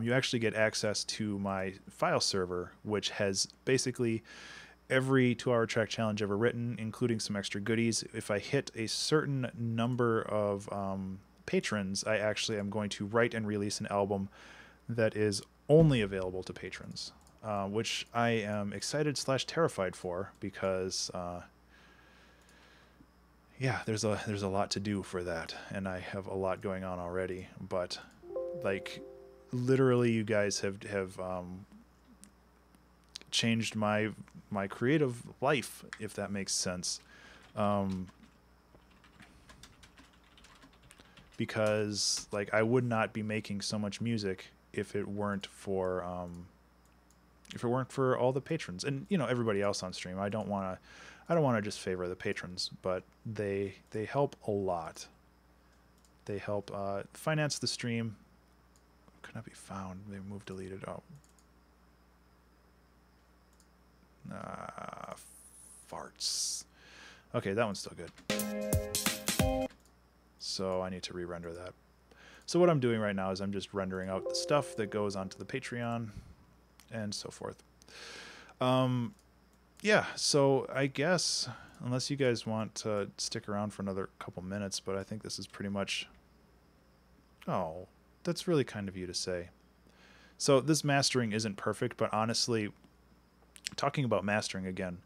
You actually get access to my file server, which has basically every 2-hour track challenge ever written, including some extra goodies. If I hit a certain number of patrons, I actually am going to write and release an album that is only available to patrons, which I am excited / terrified for because yeah, there's a lot to do for that, and I have a lot going on already. But like, literally, you guys have changed my creative life, if that makes sense. Because like I would not be making so much music if it weren't for all the patrons and everybody else on stream. I don't want to just favor the patrons, but they help a lot. They help finance the stream. Could not be found. They moved deleted. Oh. Farts. Okay, that one's still good. So I need to re-render that. So what I'm doing right now is I'm just rendering out the stuff that goes onto the Patreon and so forth. Yeah, so I guess, unless you guys want to stick around for another couple minutes, but I think this is pretty much... Oh, that's really kind of you to say. So this mastering isn't perfect, but honestly, talking about mastering again,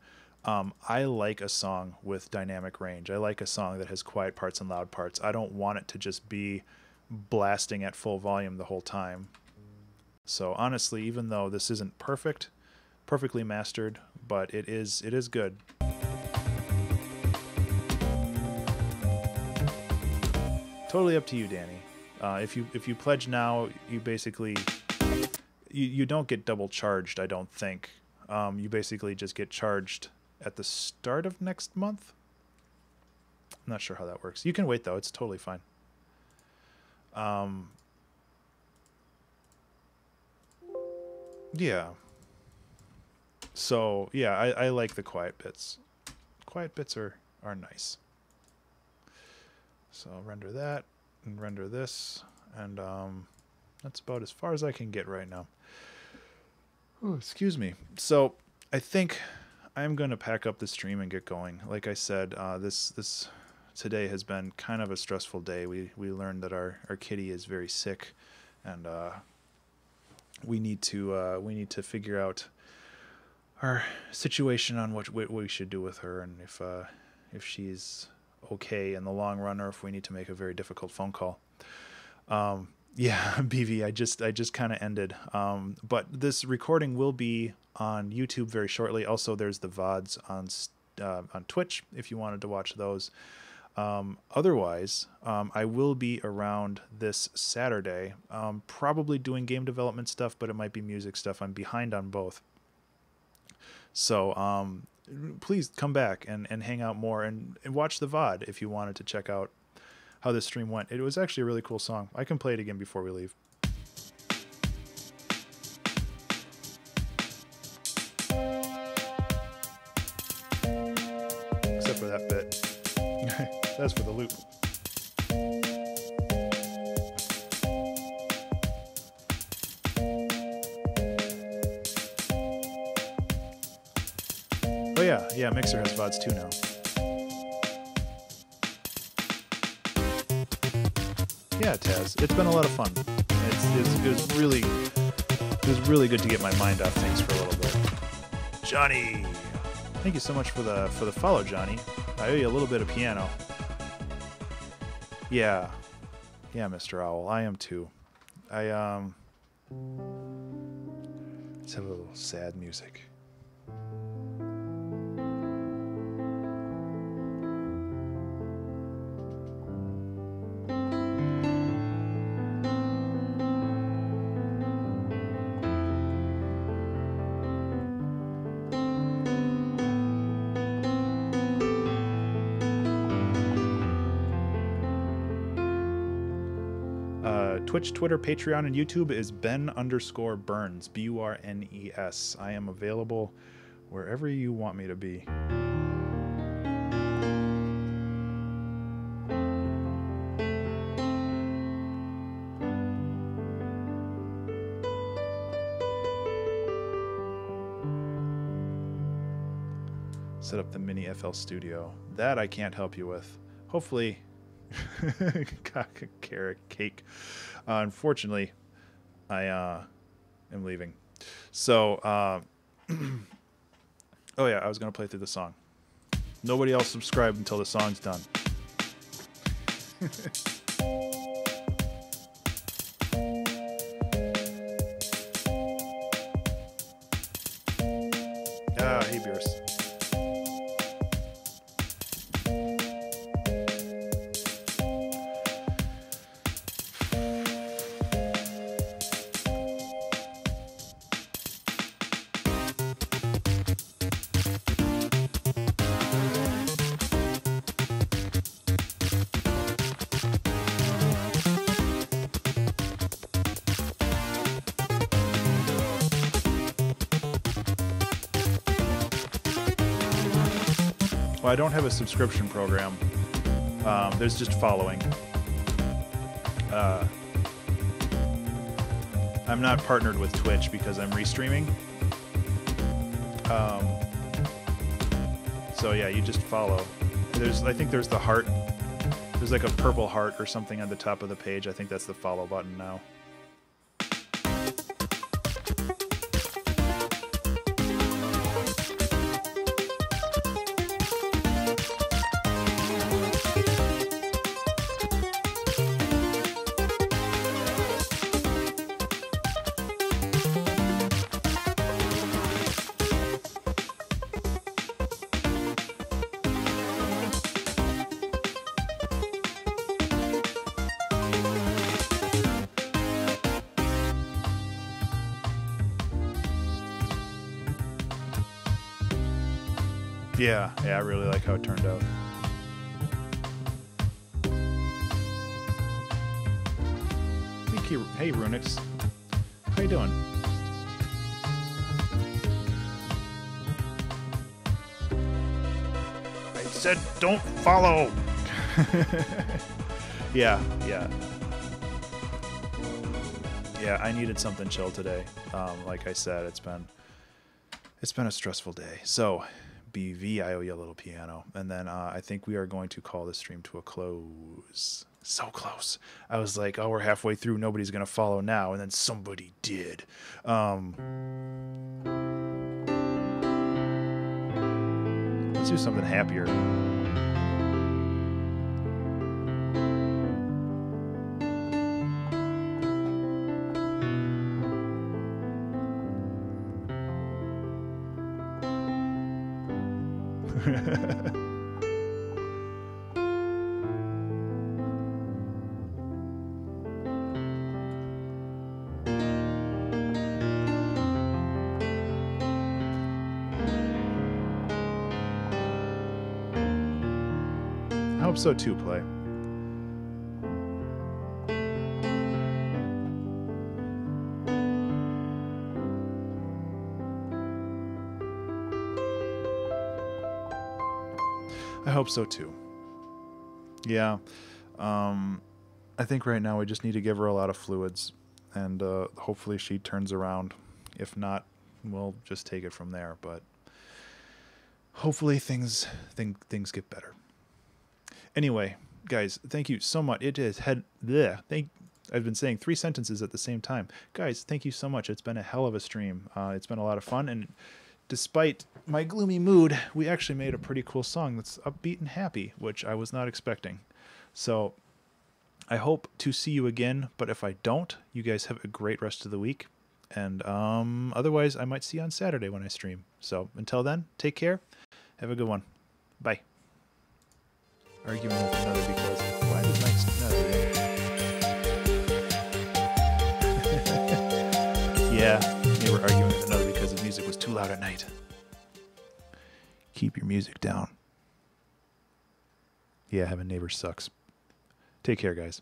I like a song with dynamic range. I like a song that has quiet parts and loud parts. I don't want it to just be blasting at full volume the whole time. So honestly, even though this isn't perfectly mastered, but it is good. Totally up to you, Danny. If you pledge now, you basically you don't get double charged, I don't think. You basically just get charged at the start of next month. I'm not sure how that works. You can wait though, it's totally fine. Yeah. So yeah, I like the quiet bits. Quiet bits are nice. So I'll render that and render this, and That's about as far as I can get right now. Oh, excuse me. So I think I'm going to pack up the stream and get going. Like I said, this today has been kind of a stressful day. We learned that our kitty is very sick, and we need to figure out our situation on what we should do with her, and if she's okay in the long run, or if we need to make a very difficult phone call. Yeah, BV, I just kind of ended. But this recording will be on YouTube very shortly. Also, there's the VODs on Twitch if you wanted to watch those. Otherwise, I will be around this Saturday, probably doing game development stuff, but it might be music stuff. I'm behind on both. So please come back and hang out more and watch the VOD if you wanted to check out how this stream went. It was actually a really cool song. I can play it again before we leave. Except for that bit. That's for the loop. Oh yeah, Mixer has VODs too now. Yeah, Taz, it's been a lot of fun. It was really good to get my mind off things for a little bit. Johnny, thank you so much for the follow, Johnny. I owe you a little bit of piano. Yeah, Mr. Owl, I am too. Let's have a little sad music. Twitch, Twitter, Patreon, and YouTube is Ben_Burns, BURNES. I am available wherever you want me to be. Set up the mini FL Studio. That I can't help you with. Hopefully, carrot cake. Unfortunately, I am leaving. So, oh yeah, I was gonna play through the song. Nobody else subscribe until the song's done. Hey Beers. Well, I don't have a subscription program. There's just following. I'm not partnered with Twitch because I'm restreaming. So yeah, you just follow. I think there's the heart. There's like a purple heart or something on the top of the page. I think that's the follow button now. Yeah, I really like how it turned out. Hey, Runix. How you doing? I said don't follow! Yeah. Yeah, I needed something chill today. Like I said, it's been a stressful day. So, BV, I owe you a little piano, and then I think we are going to call this stream to a close. So close. I was like, oh, we're halfway through. Nobody's gonna follow now, and then somebody did. Let's do something happier. I hope so too, Play. I hope so too. Yeah. I think right now we just need to give her a lot of fluids, and hopefully she turns around. If not, we'll just take it from there. But hopefully things get better. Anyway, guys, thank you so much. It has had I've been saying 3 sentences at the same time. Guys, thank you so much. It's been a hell of a stream. It's been a lot of fun, and despite my gloomy mood, we actually made a pretty cool song that's upbeat and happy, which I was not expecting. So I hope to see you again, but if I don't, you guys have a great rest of the week. And otherwise, I might see you on Saturday when I stream. So until then, take care. Have a good one. Bye. Arguing with another because why did Mike's Yeah, they were arguing with another because the music was too loud at night. Keep your music down. Yeah, having neighbors sucks. Take care, guys.